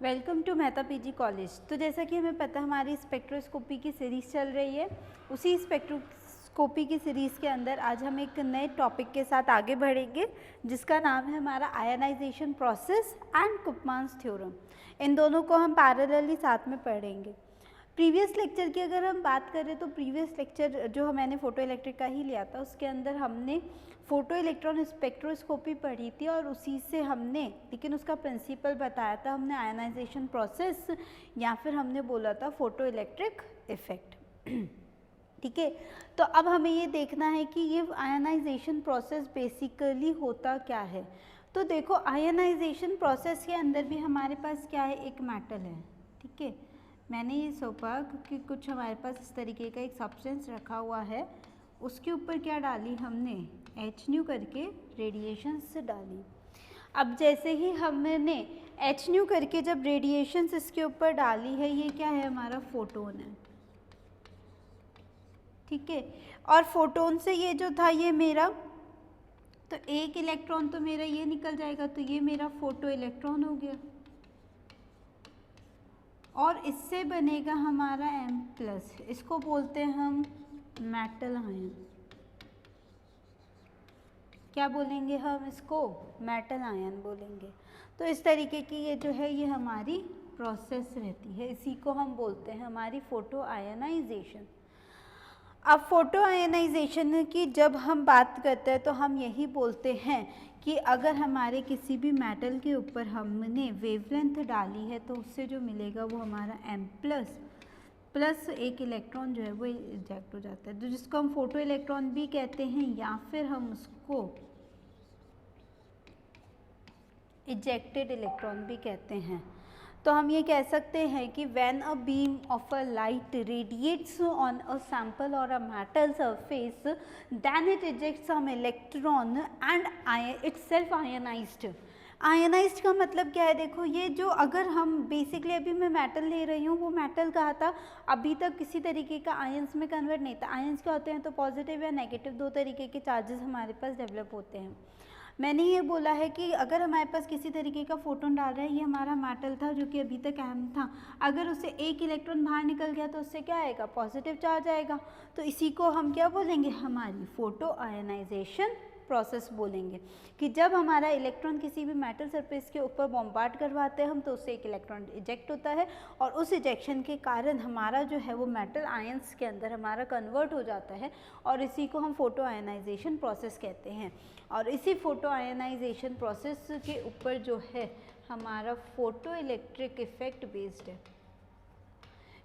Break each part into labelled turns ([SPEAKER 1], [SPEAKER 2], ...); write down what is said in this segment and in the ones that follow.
[SPEAKER 1] Welcome to Mehta PG college. तो जैसा कि हमें पता है हमारी स्पेक्ट्रोस्कोपी की सीरीज़ चल रही है। उसी स्पेक्ट्रोस्कोपी की सीरीज़ के अंदर आज हम एक नए टॉपिक के साथ आगे बढ़ेंगे जिसका नाम है हमारा आयनाइजेशन प्रोसेस एंड कुपमान्स थ्योरम। इन दोनों को हम पैरेलली साथ में पढ़ेंगे। प्रीवियस लेक्चर की अगर हम बात करें तो प्रीवियस लेक्चर जो मैंने फ़ोटो इलेक्ट्रिक का ही लिया था उसके अंदर हमने फ़ोटो इलेक्ट्रॉन स्पेक्ट्रोस्कोपी पढ़ी थी और उसी से हमने लेकिन उसका प्रिंसिपल बताया था हमने आयनाइजेशन प्रोसेस या फिर हमने बोला था फ़ोटो इलेक्ट्रिक इफ़ेक्ट। ठीक है, तो अब हमें ये देखना है कि ये आयनाइजेशन प्रोसेस बेसिकली होता क्या है। तो देखो आयनाइजेशन प्रोसेस के अंदर भी हमारे पास क्या है, एक मेटल है। ठीक है, मैंने ये सोचा कि कुछ हमारे पास इस तरीके का एक सब्सटेंस रखा हुआ है, उसके ऊपर क्या डाली हमने, एच न्यू करके रेडिएशंस डाली। अब जैसे ही हमने एच न्यू करके जब रेडिएशंस इसके ऊपर डाली है, ये क्या है, हमारा फोटोन है। ठीक है, और फोटोन से ये जो था ये मेरा, तो एक इलेक्ट्रॉन तो मेरा ये निकल जाएगा, तो ये मेरा फोटो इलेक्ट्रॉन हो गया और इससे बनेगा हमारा M+, इसको बोलते हैं हम मेटल आयन। क्या बोलेंगे हम इसको, मेटल आयन बोलेंगे। तो इस तरीके की ये जो है ये हमारी प्रोसेस रहती है, इसी को हम बोलते हैं हमारी फोटो आयनाइजेशन। अब फोटो आयनाइजेशन की जब हम बात करते हैं तो हम यही बोलते हैं कि अगर हमारे किसी भी मेटल के ऊपर हमने वेवलेंथ डाली है तो उससे जो मिलेगा वो हमारा M+, एक इलेक्ट्रॉन जो है वो इजेक्ट हो जाता है, तो जिसको हम फोटो इलेक्ट्रॉन भी कहते हैं या फिर हम उसको इजेक्टेड इलेक्ट्रॉन भी कहते हैं। तो हम ये कह सकते हैं कि when a beam of a light radiates on a sample or a metal surface, then it ejects some electron and itself ionized। Ionised का मतलब क्या है, देखो ये जो अगर हम बेसिकली अभी मैं मेटल ले रही हूँ, वो मेटल कहा था अभी तक किसी तरीके का आयंस में कन्वर्ट नहीं था। आयंस क्या होते हैं, तो पॉजिटिव या नेगेटिव दो तरीके के चार्जेस हमारे पास डेवलप होते हैं। मैंने ये बोला है कि अगर हमारे पास किसी तरीके का फोटोन डाल रहा है, ये हमारा मेटल था जो कि अभी तक अहम था, अगर उससे एक इलेक्ट्रॉन बाहर निकल गया तो उससे क्या आएगा, पॉजिटिव चार्ज आएगा। तो इसी को हम क्या बोलेंगे, हमारी फोटो आयनाइजेशन प्रोसेस बोलेंगे कि जब हमारा इलेक्ट्रॉन किसी भी मेटल सरफेस के ऊपर बॉम्बार्ड करवाते हैं हम, तो उससे एक इलेक्ट्रॉन इजेक्ट होता है और उस इजेक्शन के कारण हमारा जो है वो मेटल आयंस के अंदर हमारा कन्वर्ट हो जाता है और इसी को हम फोटो आयनाइजेशन प्रोसेस कहते हैं। और इसी फोटो आयनाइजेशन प्रोसेस के ऊपर जो है हमारा फोटो इलेक्ट्रिक इफेक्ट बेस्ड है,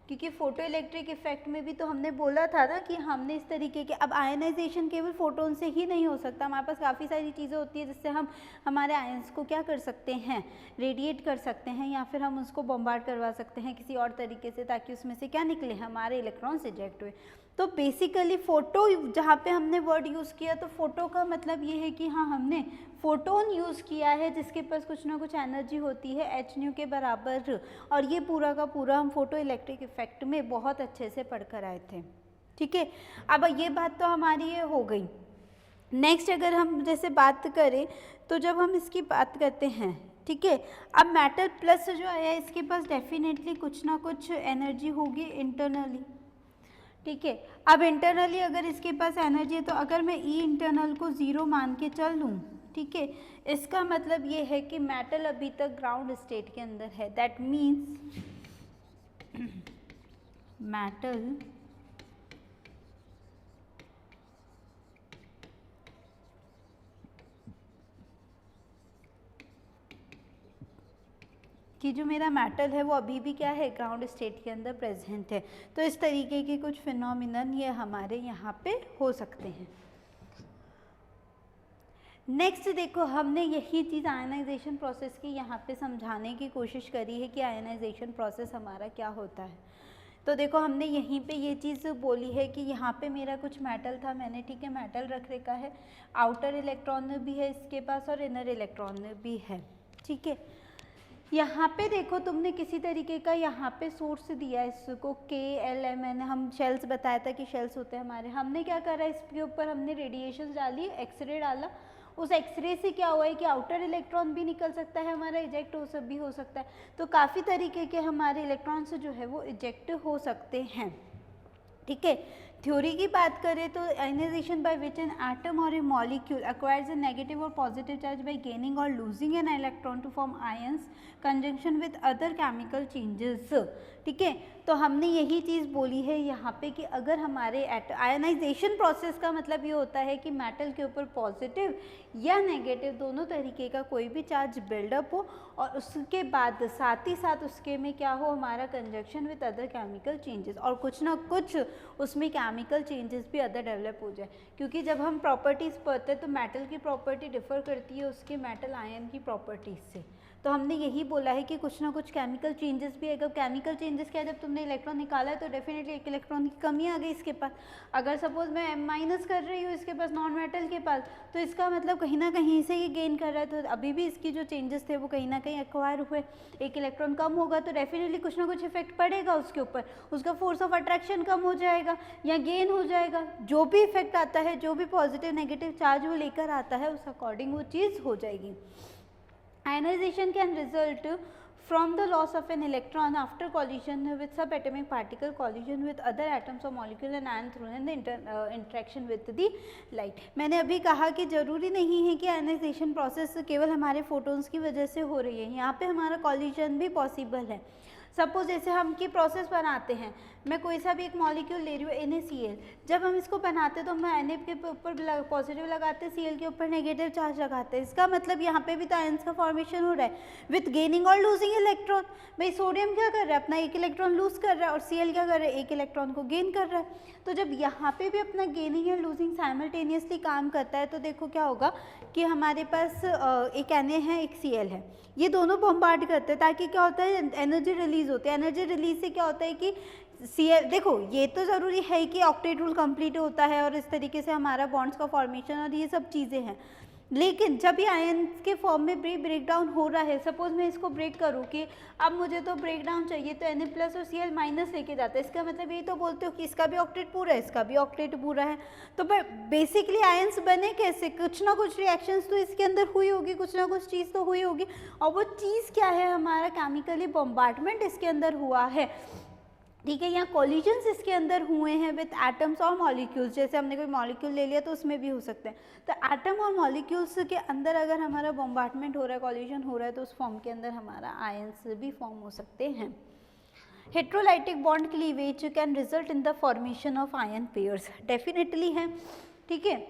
[SPEAKER 1] क्योंकि फोटो इलेक्ट्रिक इफेक्ट में भी तो हमने बोला था ना कि हमने इस तरीके के, अब आयनाइजेशन केवल फोटोन से ही नहीं हो सकता, हमारे पास काफ़ी सारी चीज़ें होती है जिससे हम हमारे आयंस को क्या कर सकते हैं, रेडिएट कर सकते हैं या फिर हम उसको बॉम्बार्ड करवा सकते हैं किसी और तरीके से, ताकि उसमें से क्या निकले, हमारे इलेक्ट्रॉन्स इजेक्ट हुए। तो बेसिकली फ़ोटो जहाँ पे हमने वर्ड यूज़ किया, तो फ़ोटो का मतलब ये है कि हाँ हमने फोटोन यूज़ किया है जिसके पास कुछ ना कुछ एनर्जी होती है एच न्यू के बराबर, और ये पूरा का पूरा हम फोटो इलेक्ट्रिक इफेक्ट में बहुत अच्छे से पढ़ कर आए थे। ठीक है, अब ये बात तो हमारी ये हो गई। नेक्स्ट अगर हम जैसे बात करें तो जब हम इसकी बात करते हैं, ठीक है, अब मेटल प्लस जो है इसके पास डेफिनेटली कुछ ना कुछ एनर्जी होगी इंटरनली। ठीक है, अब इंटरनली अगर इसके पास एनर्जी है तो अगर मैं ई इंटरनल को 0 मान के चल लूँ, ठीक है, इसका मतलब ये है कि मेटल अभी तक ग्राउंड स्टेट के अंदर है। दैट मीन्स मेटल कि जो मेरा मेटल है वो अभी भी क्या है, ग्राउंड स्टेट के अंदर प्रेजेंट है। तो इस तरीके के कुछ फिनोमिनन ये हमारे यहाँ पे हो सकते हैं। नेक्स्ट देखो, हमने यही चीज़ आयनाइजेशन प्रोसेस की यहाँ पे समझाने की कोशिश करी है कि आयनाइजेशन प्रोसेस हमारा क्या होता है। तो देखो हमने यहीं पे ये चीज़ बोली है कि यहाँ पे मेरा कुछ मेटल था, मैंने ठीक है मेटल रख रखा है, आउटर इलेक्ट्रॉन भी है इसके पास और इनर इलेक्ट्रॉन भी है। ठीक है, यहाँ पे देखो तुमने किसी तरीके का यहाँ पे सोर्स दिया है इसको KLM, हम शेल्स बताया था कि शेल्स होते हैं हमारे, हमने क्या करा इसके ऊपर, हमने रेडिएशन डाली, एक्सरे डाला, उस एक्सरे से क्या हुआ है कि आउटर इलेक्ट्रॉन भी निकल सकता है हमारा, इजेक्ट भी हो सकता है। तो काफ़ी तरीके के हमारे इलेक्ट्रॉन्स जो है वो इजेक्ट हो सकते हैं, ठीक है। थ्योरी की बात करें तो ionization by which an atom और a molecule acquires a negative और पॉजिटिव चार्ज बाय गेनिंग और losing an electron to form ions conjunction with other chemical changes, ठीक है। तो हमने यही चीज़ बोली है यहाँ पे कि अगर हमारे आयनाइजेशन प्रोसेस का मतलब ये होता है कि मेटल के ऊपर पॉजिटिव या नेगेटिव दोनों तरीके का कोई भी चार्ज बिल्डअप हो और उसके बाद साथ ही साथ उसके में क्या हो, हमारा conjunction with other chemical changes, और कुछ ना कुछ उसमें केमिकल चेंजेस भी अदर डेवलप हो जाए। क्योंकि जब हम प्रॉपर्टीज़ पढ़ते हैं तो मेटल की प्रॉपर्टी डिफर करती है उसके मेटल आयन की प्रॉपर्टीज से। तो हमने यही बोला है कि कुछ ना कुछ केमिकल चेंजेस भी है। अगर केमिकल चेंजेस क्या है, जब तुमने इलेक्ट्रॉन निकाला है तो डेफिनेटली एक इलेक्ट्रॉन की कमी आ गई इसके पास। अगर सपोज मैं M- कर रही हूँ इसके पास नॉन मेटल के पास, तो इसका मतलब कहीं ना कहीं से ये गेन कर रहा है। तो अभी भी इसकी जो चेंजेस थे वो कहीं ना कहीं एक्वायर हुए। एक इलेक्ट्रॉन कम होगा तो डेफिनेटली कुछ ना कुछ इफेक्ट पड़ेगा उसके ऊपर, उसका फोर्स ऑफ अट्रैक्शन कम हो जाएगा या गेन हो जाएगा। जो भी इफेक्ट आता है, जो भी पॉजिटिव नेगेटिव चार्ज वो लेकर आता है, उस अकॉर्डिंग वो चीज़ हो जाएगी। Ionization can result from the loss of an electron after collision with subatomic particle, collision with other atoms or molecule and ion through and the interaction with the light। मैंने अभी कहा कि ज़रूरी नहीं है कि आयनाइजेशन प्रोसेस केवल हमारे फोटोन्स की वजह से हो रही है, यहाँ पे हमारा कॉलिजन भी पॉसिबल है। सपोज जैसे हम की प्रोसेस बनाते हैं, मैं कोई सा भी एक मॉलिक्यूल ले रही हूँ NaCl, जब हम इसको बनाते हैं तो हम Na के ऊपर पॉजिटिव लगाते हैं, Cl के ऊपर नेगेटिव चार्ज लगाते हैं। इसका मतलब यहाँ पे भी तो आयंस का फॉर्मेशन हो रहा है विथ गेनिंग और लूजिंग इलेक्ट्रॉन। भाई सोडियम क्या कर रहा है, अपना एक इलेक्ट्रॉन लूज कर रहा है और Cl क्या कर रहा है, एक इलेक्ट्रॉन को गेन कर रहा है। तो जब यहाँ पे भी अपना गेनिंग एंड लूजिंग साइमल्टेनियसली काम करता है तो देखो क्या होगा कि हमारे पास एक Na है, एक Cl है, ये दोनों बॉम्बार्ड करते हैं ताकि क्या होता है, एनर्जी रिलीज होती है। एनर्जी रिलीज से क्या होता है कि Cl, देखो ये तो ज़रूरी है कि ऑक्टेट रूल कंप्लीट होता है और इस तरीके से हमारा बॉन्ड्स का फॉर्मेशन और ये सब चीज़ें हैं। लेकिन जब ये आयन के फॉर्म में ब्रेक डाउन हो रहा है, सपोज मैं इसको ब्रेक करूँ कि अब मुझे तो ब्रेक डाउन चाहिए, तो Na प्लस और Cl माइनस लेके जाता है। इसका मतलब यही तो बोलते हो कि इसका भी ऑक्टेट पूरा है, इसका भी ऑक्टेट पूरा है। तो बेसिकली आयंस बने कैसे, कुछ ना कुछ रिएक्शंस तो इसके अंदर हुई होगी, कुछ ना कुछ चीज़ तो हुई होगी, और वो चीज़ क्या है, हमारा केमिकली बॉम्बार्डमेंट इसके अंदर हुआ है, ठीक है। यहाँ कोलिजन्स इसके अंदर हुए हैं विद एटम्स और मॉलिक्यूल्स। जैसे हमने कोई मॉलिक्यूल ले लिया तो उसमें भी हो सकते हैं। तो एटम और मॉलिक्यूल्स के अंदर अगर हमारा बॉम्बार्डमेंट हो रहा है, कोलिजन हो रहा है, तो उस फॉर्म के अंदर हमारा आयंस भी फॉर्म हो सकते हैं। Heterolytic bond cleavage can result in the formation of ion pairs, definitely है, ठीक है।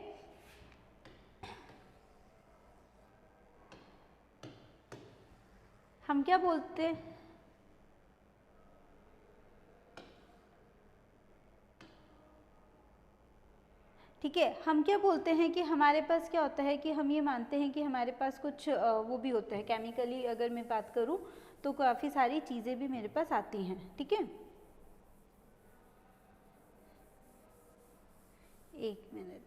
[SPEAKER 1] हम क्या बोलते हैं, ठीक है, हम क्या बोलते हैं कि हमारे पास क्या होता है कि हम ये मानते हैं कि हमारे पास कुछ वो भी होता है केमिकली, अगर मैं बात करूँ तो काफ़ी सारी चीज़ें भी मेरे पास आती हैं, ठीक है। एक मिनट,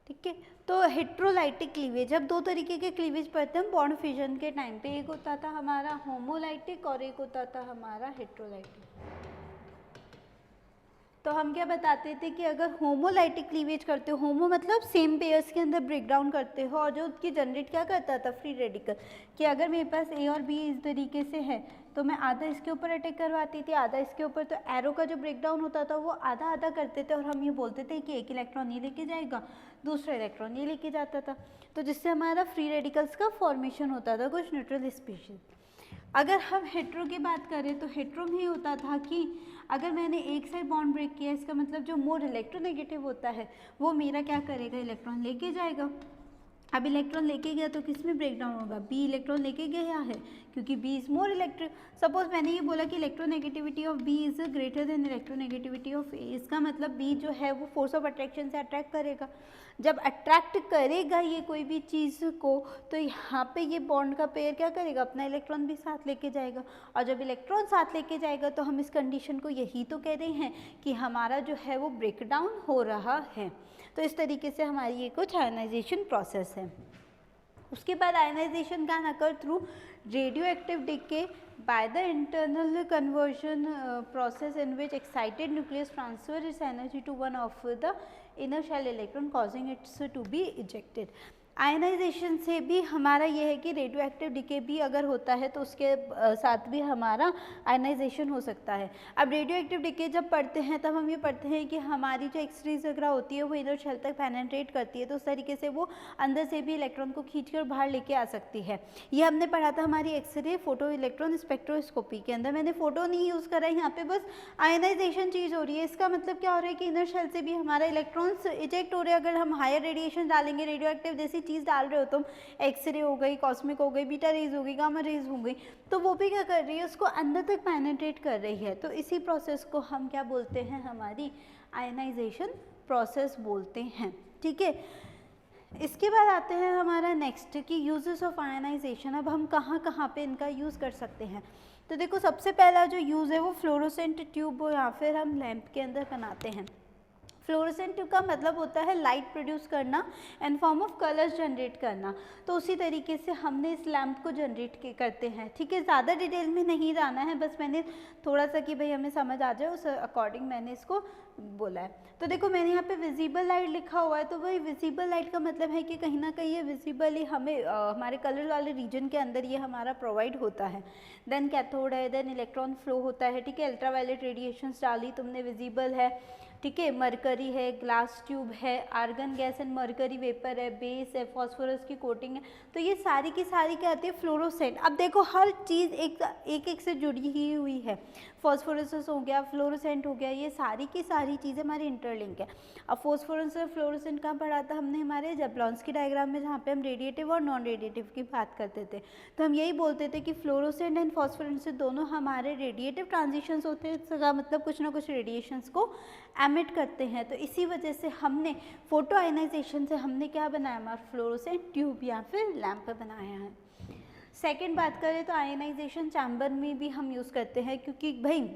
[SPEAKER 1] ठीक है। तो हेट्रोलाइटिक क्लीवेज, अब दो तरीके के क्लीवेज पढ़ते हैं बॉन्ड फिजन के टाइम पे, एक होता था हमारा होमोलाइटिक और एक होता था हमारा हेट्रोलाइटिक। तो हम क्या बताते थे कि अगर होमोलाइटिक क्लीवेज करते हो, होमो मतलब सेम पेयर्स के अंदर ब्रेक डाउन करते हो, और जो उसकी जनरेट क्या करता था, फ्री रेडिकल, कि अगर मेरे पास A और B इस तरीके से है तो मैं आधा इसके ऊपर अटैक करवाती थी, आधा इसके ऊपर, तो एरो का जो ब्रेक डाउन होता था वो आधा आधा करते थे और हम ये बोलते थे कि एक इलेक्ट्रॉन ये लेके जाएगा, दूसरा इलेक्ट्रॉन ये लेके जाता था, तो जिससे हमारा फ्री रेडिकल्स का फॉर्मेशन होता था कुछ न्यूट्रल स्पीशीज। अगर हम हेट्रो की बात करें तो हेट्रो में होता था कि अगर मैंने एक साइड बॉन्ड ब्रेक किया, इसका मतलब जो मोर इलेक्ट्रोनेगेटिव होता है वो मेरा क्या करेगा, इलेक्ट्रॉन लेके जाएगा। अब इलेक्ट्रॉन लेके गया तो किस में ब्रेक डाउन होगा, बी इलेक्ट्रॉन लेके गया है क्योंकि B is more electric. Suppose मैंने ये बोला कि electronegativity of B is greater than electronegativity of A, इसका मतलब बी जो है वो फोर्स ऑफ अट्रैक्शन से अट्रैक्ट करेगा। जब अट्रैक्ट करेगा ये कोई भी चीज़ को, तो यहाँ पे ये बॉन्ड का पेयर क्या करेगा, अपना इलेक्ट्रॉन भी साथ लेके जाएगा, और जब इलेक्ट्रॉन साथ लेके जाएगा तो हम इस कंडीशन को यही तो कह रहे हैं कि हमारा जो है वो ब्रेक डाउन हो रहा है। तो इस तरीके से हमारी ये कुछ आयनाइजेशन प्रोसेस है। उसके बाद ionization can occur through radioactive decay by the internal conversion process in which excited nucleus transfer its energy to one of the inner shell electron causing it to be ejected. Ionization से भी हमारा ये है कि radio active decay भी अगर होता है तो उसके साथ भी हमारा आयनाइजेशन हो सकता है। अब रेडियो एक्टिव डिके जब पढ़ते हैं तब हम ये पढ़ते हैं कि हमारी जो एक्सरेज वगैरह होती है वो इनर शेल तक पेनिट्रेट करती है, तो उस तरीके से वो अंदर से भी इलेक्ट्रॉन को खींचकर बाहर लेके आ सकती है। ये हमने पढ़ा था हमारी एक्सरे फोटो इलेक्ट्रॉन स्पेक्ट्रोस्कोपी के अंदर। मैंने फोटो नहीं यूज़ करा है, यहाँ पे बस आयनाइजेशन चीज़ हो रही है। इसका मतलब क्या हो रहा है कि इनर शेल से भी हमारा इलेक्ट्रॉन्स इजेक्ट हो रहे हैं। अगर हम हायर रेडिएशन डालेंगे, रेडियो एक्टिव जैसी चीज़ डाल रहे हो तुम, एक्सरे हो गई, कॉस्मिक हो गई, बीटा रेज हो गई, गामा रेज हो गई, तो वो भी क्या कर रही है, उसको अंदर तक पेनिट्रेट कर रही है। तो इसी प्रोसेस को हम क्या बोलते हैं, हमारी आयनाइजेशन प्रोसेस बोलते हैं। ठीक है, इसके बाद आते हैं हमारा नेक्स्ट कि यूजेस ऑफ आयनाइजेशन। अब हम कहाँ कहाँ पे इनका यूज़ कर सकते हैं। तो देखो सबसे पहला जो यूज़ है वो फ्लोरोसेंट ट्यूब या फिर हम लैंप के अंदर बनाते हैं। फ्लोरोसेंट ट्यूब का मतलब होता है लाइट प्रोड्यूस करना and form of colours generate करना। तो उसी तरीके से हमने इस लैंप को जनरेट करते हैं। ठीक है, ज़्यादा डिटेल में नहीं जाना है, बस मैंने थोड़ा सा कि भाई हमें समझ आ जाए उस अकॉर्डिंग मैंने इसको बोला है। तो देखो मैंने यहाँ पे विजिबल लाइट लिखा हुआ है, तो भाई विजिबल लाइट का मतलब है कि कहीं ना कहीं ये विजिबली हमें हमारे कलर वाले रीजन के अंदर ये हमारा प्रोवाइड होता है। देन कैथोड है, देन इलेक्ट्रॉन फ्लो होता है। ठीक है, अल्ट्रावायलेट रेडिएशंस डाली तुमने, विजिबल है। ठीक है, मरकरी है, ग्लास ट्यूब है, argon gas and mercury vapour है, बेस है, फॉस्फोरस की कोटिंग है। तो ये सारी की सारी क्या आती है, फ्लोरोसेंट। अब देखो हर चीज़ एक से जुड़ी ही हुई है। फॉस्फोरस हो गया, फ्लोरोसेंट हो गया, ये सारी की सारी चीज़ें हमारी इंटरलिंक है। अब फॉस्फोरस और फ्लोरोसेंट कहाँ पढ़ा था हमने, हमारे जब्लॉन्स्की डायग्राम में, जहाँ पे हम रेडिएटिव और नॉन रेडिएटिव की बात करते थे। तो हम यही बोलते थे कि फ्लोरोसेंट एंड फॉस्फोरेसेंट दोनों हमारे रेडिएटिव ट्रांजिशंस होते हैं, इसका मतलब कुछ ना कुछ रेडिएशंस को एमिट करते हैं। तो इसी वजह से हमने फोटो आयनाइजेशन से हमने क्या बनाया, हमारा फ्लोरोसेंट ट्यूब या फिर लैंप बनाया है। सेकेंड बात करें तो आयनाइजेशन चैम्बर में भी हम यूज़ करते हैं, क्योंकि भाई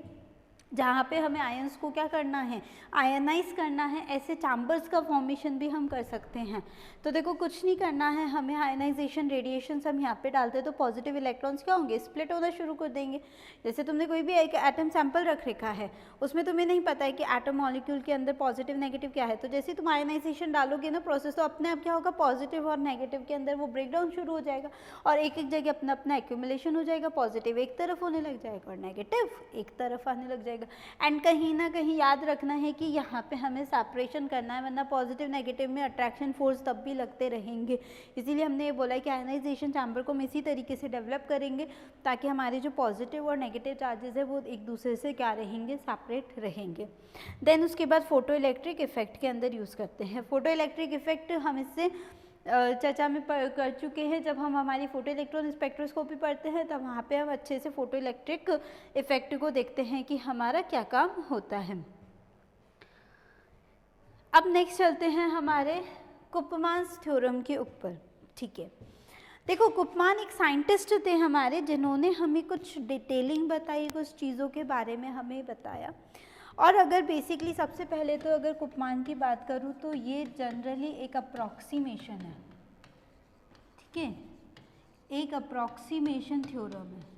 [SPEAKER 1] जहाँ पे हमें आयंस को क्या करना है, आयनाइज करना है, ऐसे चैम्बर्स का फॉर्मेशन भी हम कर सकते हैं। तो देखो कुछ नहीं करना है हमें, आयनाइजेशन रेडिएशन हम यहाँ पे डालते हैं तो पॉजिटिव इलेक्ट्रॉन्स क्या होंगे, स्प्लिट होना शुरू कर देंगे। जैसे तुमने कोई भी एक एटम सैंपल रख रखा है, उसमें तुम्हें नहीं पता है कि एटम मॉलिक्यूल के अंदर पॉजिटिव नेगेटिव क्या है, तो जैसे तुम आयनाइजेशन डालोगे ना प्रोसेस, तो अपने आप क्या होगा, पॉजिटिव और नेगेटिव के अंदर वो ब्रेकडाउन शुरू हो जाएगा और एक एक जगह अपना अपना एक्यूमुलेशन हो जाएगा। पॉजिटिव एक तरफ होने लग जाएगा और नेगेटिव एक तरफ आने लग जाएगा। एंड कहीं ना कहीं याद रखना है कि यहाँ पे हमें सेपरेशन करना है, वरना पॉजिटिव नेगेटिव में अट्रैक्शन फोर्स तब भी लगते रहेंगे। इसीलिए हमने ये बोला है कि आयनाइजेशन चैम्बर को हम इसी तरीके से डेवलप करेंगे ताकि हमारे जो पॉजिटिव और नेगेटिव चार्जेस है वो एक दूसरे से क्या रहेंगे, सेपरेट रहेंगे। देन उसके बाद फोटो इलेक्ट्रिक इफेक्ट के अंदर यूज़ करते हैं। फोटो इलेक्ट्रिक इफेक्ट हम इससे चर्चा में कर चुके हैं। जब हम हमारी फोटो इलेक्ट्रॉन स्पेक्ट्रोस्कोपी पढ़ते हैं तब वहाँ पे हम अच्छे से फोटो इलेक्ट्रिक इफेक्ट को देखते हैं कि हमारा क्या काम होता है। अब नेक्स्ट चलते हैं हमारे कुपमान्स थ्योरम के ऊपर। ठीक है, देखो कुपमान एक साइंटिस्ट थे हमारे, जिन्होंने हमें कुछ डिटेलिंग बताई, कुछ चीज़ों के बारे में हमें बताया। और अगर बेसिकली सबसे पहले तो अगर कुपमान की बात करूँ तो ये जनरली एक अप्रॉक्सीमेशन है। ठीक है, एक अप्रॉक्सीमेशन थ्योरम है।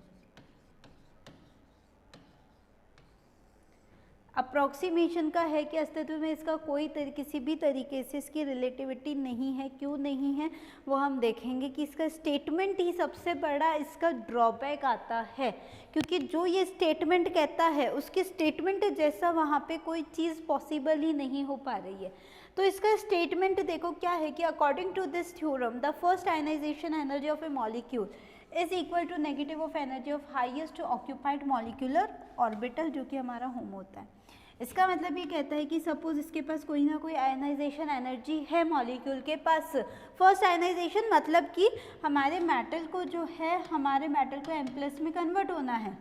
[SPEAKER 1] अप्रॉक्सीमेशन का है कि अस्तित्व में इसका कोई किसी भी तरीके से इसकी रिलेटिविटी नहीं है। क्यों नहीं है वो हम देखेंगे कि इसका स्टेटमेंट ही सबसे बड़ा इसका ड्रॉबैक आता है, क्योंकि जो ये स्टेटमेंट कहता है उसके स्टेटमेंट जैसा वहाँ पे कोई चीज़ पॉसिबल ही नहीं हो पा रही है। तो इसका स्टेटमेंट देखो क्या है कि according to this theorem the first ionization energy of a molecule is equal to negative of energy of highest occupied molecular orbital, जो कि हमारा होम होता है। इसका मतलब ये कहता है कि सपोज इसके पास कोई ना कोई आयनाइजेशन एनर्जी है मॉलिक्यूल के पास। फर्स्ट आयनाइजेशन मतलब कि हमारे मेटल को जो है, हमारे मेटल को M+ में कन्वर्ट होना है,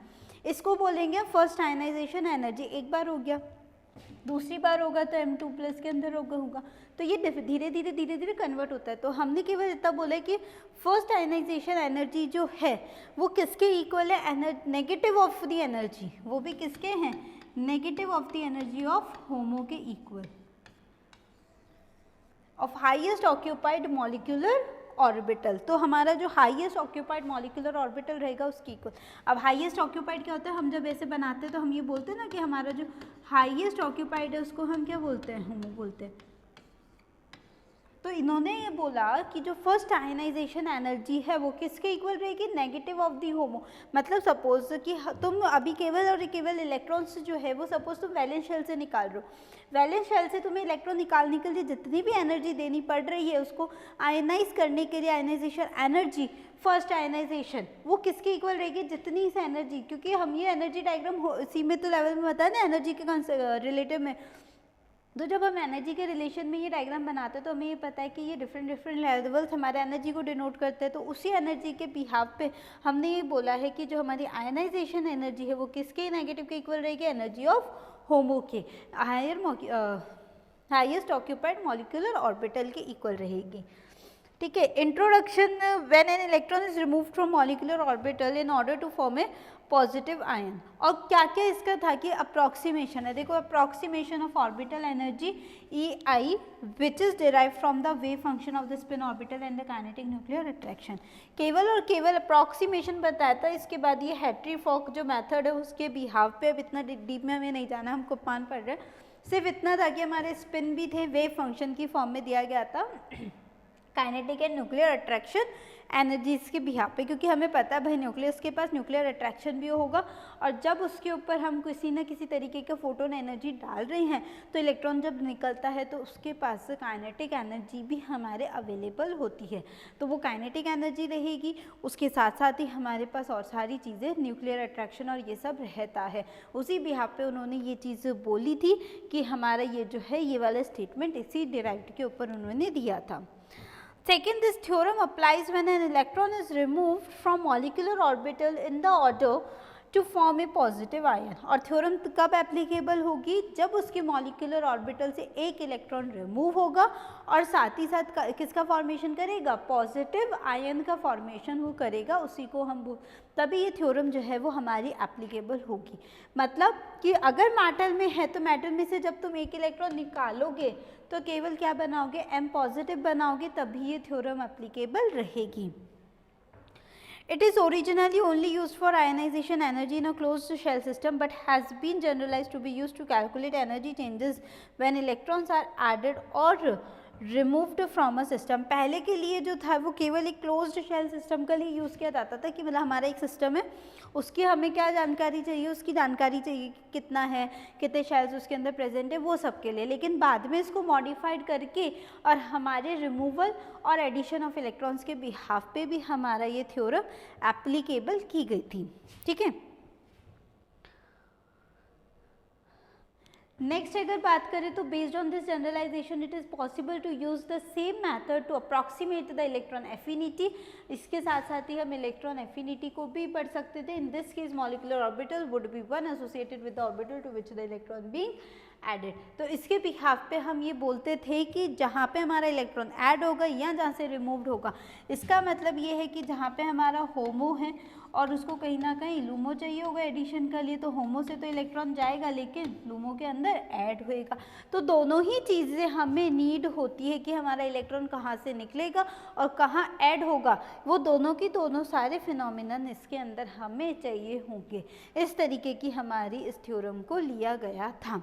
[SPEAKER 1] इसको बोलेंगे फर्स्ट आयनाइजेशन एनर्जी। एक बार हो गया, दूसरी बार होगा तो M2+ के अंदर होगा। तो ये धीरे धीरे कन्वर्ट होता है। तो हमने केवल इतना बोला है कि फर्स्ट आयनाइजेशन एनर्जी जो है वो किसके इक्वल है, नेगेटिव ऑफ द एनर्जी, वो भी किसके हैं, negative of the energy of HOMO के equal of highest occupied molecular orbital, तो हमारा जो हाईएस्ट ऑक्यूपाइड मॉलिक्यूलर ऑर्बिटल रहेगा उसकी इक्वल। अब हाईएस्ट ऑक्यूपाइड क्या होता है, हम जब ऐसे बनाते हैं तो हम ये बोलते हैं ना कि हमारा जो हाईएस्ट ऑक्यूपाइड है उसको हम क्या बोलते हैं, होमो बोलते हैं। तो इन्होंने ये बोला कि जो फर्स्ट आयनाइजेशन एनर्जी है वो किसके इक्वल रहेगी, नेगेटिव ऑफ दी होमो। मतलब सपोज कि तुम अभी केवल और केवल इलेक्ट्रॉन्स जो है वो सपोज तुम वैलेंस शेल से निकाल रहे हो, वैलेंस शेल से तुम्हें इलेक्ट्रॉन निकालने के लिए जितनी भी एनर्जी देनी पड़ रही है उसको आयनाइज करने के लिए आयनाइजेशन एनर्जी, फर्स्ट आयनाइजेशन वो किसके इक्वल रहेगी, जितनी से एनर्जी, क्योंकि हम ये एनर्जी डायग्राम सीमित लेवल में बताया ना एनर्जी के रिलेटिव में, तो जब हम एनर्जी के रिलेशन में ये डायग्राम बनाते हैं तो हमें ये पता है कि ये डिफरेंट लेवल्स हमारे एनर्जी को डिनोट करते हैं। तो उसी एनर्जी के बिहाफ पे हमने ये बोला है कि जो हमारी आयनाइजेशन एनर्जी है वो किसके नेगेटिव के इक्वल रहेगी, एनर्जी ऑफ होमो के हाईएस्ट ऑक्यूपाइड मॉलिक्यूलर ऑर्बिटल के इक्वल रहेगी। ठीक है, introduction, when an electron is removed from molecular orbital in order to form a positive ion, और क्या क्या इसका था कि अप्रॉक्सीमेशन है, देखो approximation of orbital energy E I which is derive from the wave function of the spin orbital and the kinetic nuclear attraction, केवल और केवल अप्रॉक्सीमेशन बताया था। इसके बाद ये हेटरी फॉक जो मेथड है उसके बिहाव पे, अब इतना डीप में हमें नहीं जाना, हम कुप्पान पढ़ रहे हैं, सिर्फ इतना था कि हमारे स्पिन भी थे वेव फंक्शन की फॉर्म में दिया गया था kinetic and nuclear attraction energies के बिहाफ पे, क्योंकि हमें पता है भाई न्यूक्लियस के पास न्यूक्लियर अट्रैक्शन भी होगा, और जब उसके ऊपर हम किसी न किसी तरीके का फोटोन एनर्जी डाल रहे हैं तो इलेक्ट्रॉन जब निकलता है तो उसके पास काइनेटिक एनर्जी भी हमारे अवेलेबल होती है, तो वो काइनेटिक एनर्जी रहेगी, उसके साथ साथ ही हमारे पास और सारी चीज़ें न्यूक्लियर अट्रैक्शन और ये सब रहता है। उसी बिहाफ पे उन्होंने ये चीज़ बोली थी कि हमारा ये जो है ये वाला स्टेटमेंट इसी डिराइव्ड के ऊपर उन्होंने दिया था। Second, this theorem applies when an electron is removed from molecular orbital in the order to form a positive ion, और थ्योरम कब एप्लीकेबल होगी, जब उसके मॉलिक्यूलर ऑर्बिटल से एक इलेक्ट्रॉन रिमूव होगा और साथ ही साथ किसका फॉर्मेशन करेगा, पॉजिटिव आयन का फॉर्मेशन वो करेगा, उसी को हम तभी ये थ्योरम जो है वो हमारी एप्लीकेबल होगी। मतलब कि अगर मैटर में है तो मैटर में से जब तुम एक इलेक्ट्रॉन निकालोगे तो केवल क्या बनाओगे, एम पॉजिटिव बनाओगे, तभी ये थ्योरम एप्लीकेबल रहेगी। It is originally only used for ionization energy in a closed shell system but has been generalized to be used to calculate energy changes when electrons are added or removed from a system. पहले के लिए जो था वो केवल एक closed shell system के लिए यूज़ किया जाता था कि मतलब हमारा एक सिस्टम है, उसकी हमें क्या जानकारी चाहिए, उसकी जानकारी चाहिए कि कितना है, कितने शेल्स उसके अंदर प्रेजेंट है, वो सब के लिए। लेकिन बाद में इसको मॉडिफाइड करके और हमारे रिमूवल और एडिशन ऑफ इलेक्ट्रॉन्स के बिहाफ पे भी हमारा ये थ्योरम एप्लीकेबल की गई थी। ठीक है, नेक्स्ट अगर बात करें तो based on this generalization it is possible to use the same method to approximate the electron affinity. इसके साथ साथ ही हम इलेक्ट्रॉन एफिनिटी को भी पढ़ सकते थे। In this case molecular orbital would be one associated with the orbital to which the electron being added. तो इसके बिहाफ पे हम ये बोलते थे कि जहाँ पे हमारा इलेक्ट्रॉन ऐड होगा या जहाँ से रिमूव्ड होगा, इसका मतलब ये है कि जहाँ पे हमारा होमो है और उसको कहीं ना कहीं लूमो चाहिए होगा एडिशन के लिए, तो होमो से तो इलेक्ट्रॉन जाएगा लेकिन लूमो के अंदर ऐड होएगा। तो दोनों ही चीज़ें हमें नीड होती है कि हमारा इलेक्ट्रॉन कहाँ से निकलेगा और कहाँ ऐड होगा, वो दोनों की दोनों सारे फिनोमिनन इसके अंदर हमें चाहिए होंगे। इस तरीके की हमारी इस थ्योरम को लिया गया था।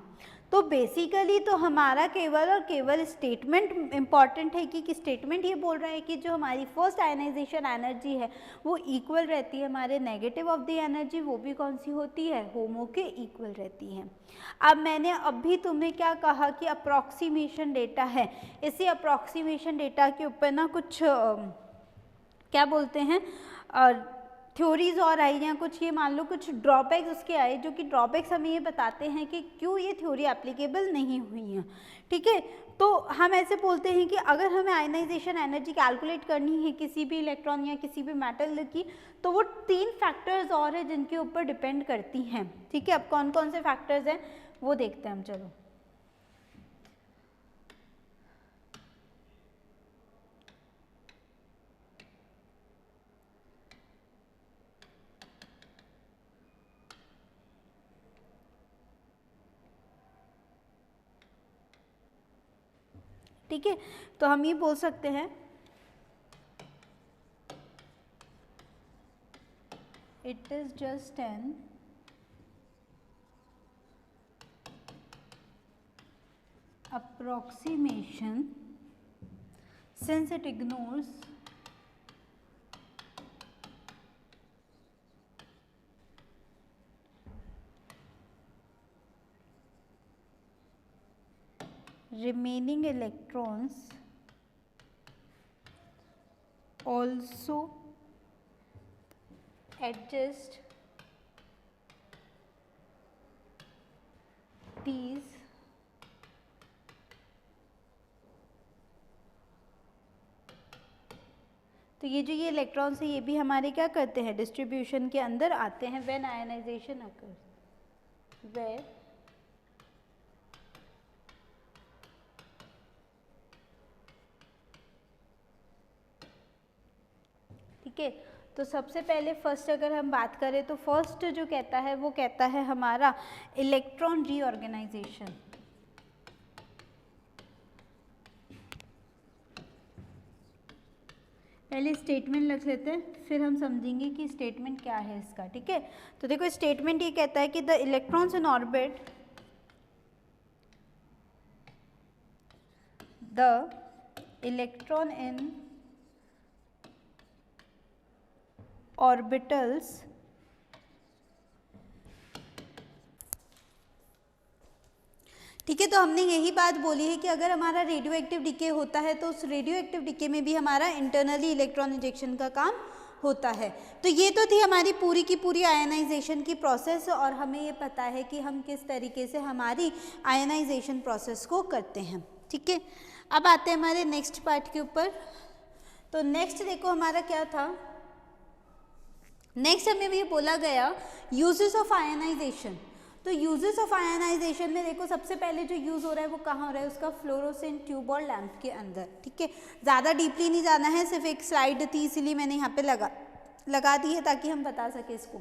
[SPEAKER 1] तो बेसिकली तो हमारा केवल और केवल स्टेटमेंट इम्पॉर्टेंट है कि स्टेटमेंट ये बोल रहा है कि जो हमारी फर्स्ट आयनाइजेशन एनर्जी है वो इक्वल रहती है हमारे नेगेटिव ऑफ द एनर्जी, वो भी कौन सी होती है, होमो के इक्वल रहती है। अब मैंने अभी तुम्हें क्या कहा कि अप्रॉक्सीमेशन डेटा है, इसी अप्रॉक्सीमेशन डेटा के ऊपर ना कुछ क्या बोलते हैं थ्योरीज और आई हैं कुछ, ये मान लो कुछ ड्रॉबैक्स उसके आए, जो कि ड्रॉबैक्स हमें ये बताते हैं कि क्यों ये थ्योरी एप्लीकेबल नहीं हुई हैं। ठीक है, तो हम ऐसे बोलते हैं कि अगर हमें आयनाइजेशन एनर्जी कैलकुलेट करनी है किसी भी इलेक्ट्रॉन या किसी भी मेटल की, तो वो 3 फैक्टर्स और हैं जिनके ऊपर डिपेंड करती हैं। ठीक है, अब कौन कौन से फैक्टर्स हैं वो देखते हैं हम। चलो, ठीक है, तो हम ये बोल सकते हैं it is just an approximation since it ignores remaining electrons also adjust these तो ये जो ये इलेक्ट्रॉन्स है ये भी हमारे क्या करते हैं, डिस्ट्रीब्यूशन के अंदर आते हैं व्हेन आयनाइजेशन अकर्स, वेयर ठीक है। तो सबसे पहले फर्स्ट अगर हम बात करें तो फर्स्ट जो कहता है वो कहता है हमारा इलेक्ट्रॉन रीऑर्गेनाइजेशन। पहले स्टेटमेंट लिख लेते हैं, फिर हम समझेंगे कि स्टेटमेंट क्या है इसका, ठीक है। तो देखो स्टेटमेंट ये कहता है कि the electrons in orbit, the electron in orbitals ठीक है। तो हमने यही बात बोली है कि अगर हमारा रेडियो एक्टिव डिके होता है तो उस रेडियो एक्टिव डिके में भी हमारा इंटरनली इलेक्ट्रॉन इंजेक्शन का काम होता है। तो ये तो थी हमारी पूरी की पूरी आयनाइजेशन की प्रोसेस, और हमें ये पता है कि हम किस तरीके से हमारी आयनाइजेशन प्रोसेस को करते हैं, ठीक है। अब आते हैं हमारे नेक्स्ट पार्ट के ऊपर। तो नेक्स्ट देखो हमारा क्या था, नेक्स्ट हमें भी बोला गया यूजेस ऑफ आयनाइजेशन। तो यूजेस ऑफ आयनाइजेशन में देखो सबसे पहले जो यूज़ हो रहा है वो कहाँ हो रहा है, उसका फ्लोरोसेंट ट्यूब और लैंप के अंदर, ठीक है। ज़्यादा डीपली नहीं जाना है, सिर्फ एक स्लाइड थी इसीलिए मैंने यहाँ पे लगा दी है ताकि हम बता सके इसको।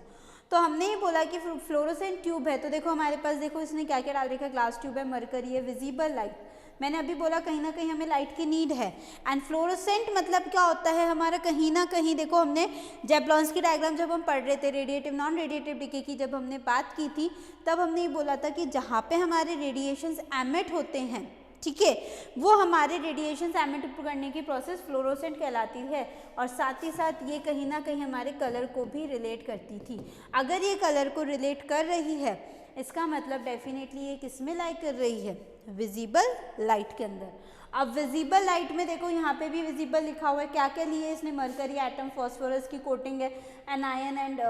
[SPEAKER 1] तो हमने ये बोला कि फ्लोरोसेंट ट्यूब है, तो देखो हमारे पास देखो इसने क्या क्या डाल रखा है, ग्लास ट्यूब है, मरकरी है, विजिबल लाइट। मैंने अभी बोला कहीं ना कहीं हमें लाइट की नीड है। एंड फ्लोरोसेंट मतलब क्या होता है हमारा, कहीं ना कहीं देखो हमने जेप्लॉन्स्की डायग्राम जब हम पढ़ रहे थे रेडिएटिव नॉन रेडिएटिव डिके की जब हमने बात की थी, तब हमने ये बोला था कि जहाँ पे हमारे रेडिएशंस एमिट होते हैं, ठीक है, वो हमारे रेडिएशंस एमिट करने की प्रोसेस फ्लोरोसेंट कहलाती है। और साथ ही साथ ये कहीं ना कहीं हमारे कलर को भी रिलेट करती थी। अगर ये कलर को रिलेट कर रही है इसका मतलब डेफिनेटली ये किस में लाइक कर रही है, विजिबल लाइट के अंदर। अब विजिबल लाइट में देखो यहाँ पे भी विजिबल लिखा हुआ है, क्या क्या लिए इसने, मरकरी एटम, फॉस्फोरस की कोटिंग है, an ion and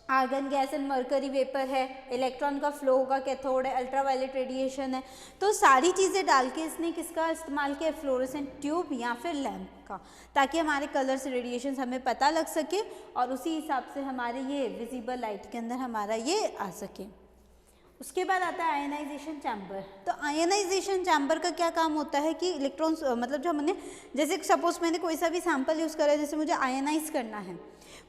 [SPEAKER 1] argon gas and mercury vapour है, इलेक्ट्रॉन का फ्लो होगा, कैथोड है, अल्ट्रावायलेट रेडिएशन है। तो सारी चीज़ें डाल के इसने किसका इस्तेमाल किया, फ्लोरोसेंट ट्यूब या फिर लैंप का, ताकि हमारे कलर से रेडिएशन हमें पता लग सके और उसी हिसाब से हमारे ये विजिबल लाइट के अंदर हमारा ये आ सके। उसके बाद आता है आयनाइजेशन चैम्बर। तो आयनाइजेशन चैम्बर का क्या काम होता है कि इलेक्ट्रॉन्स मतलब जो हमने, जैसे सपोज मैंने कोई सा भी सैंपल यूज़ करा है, जैसे मुझे आयनाइज करना है,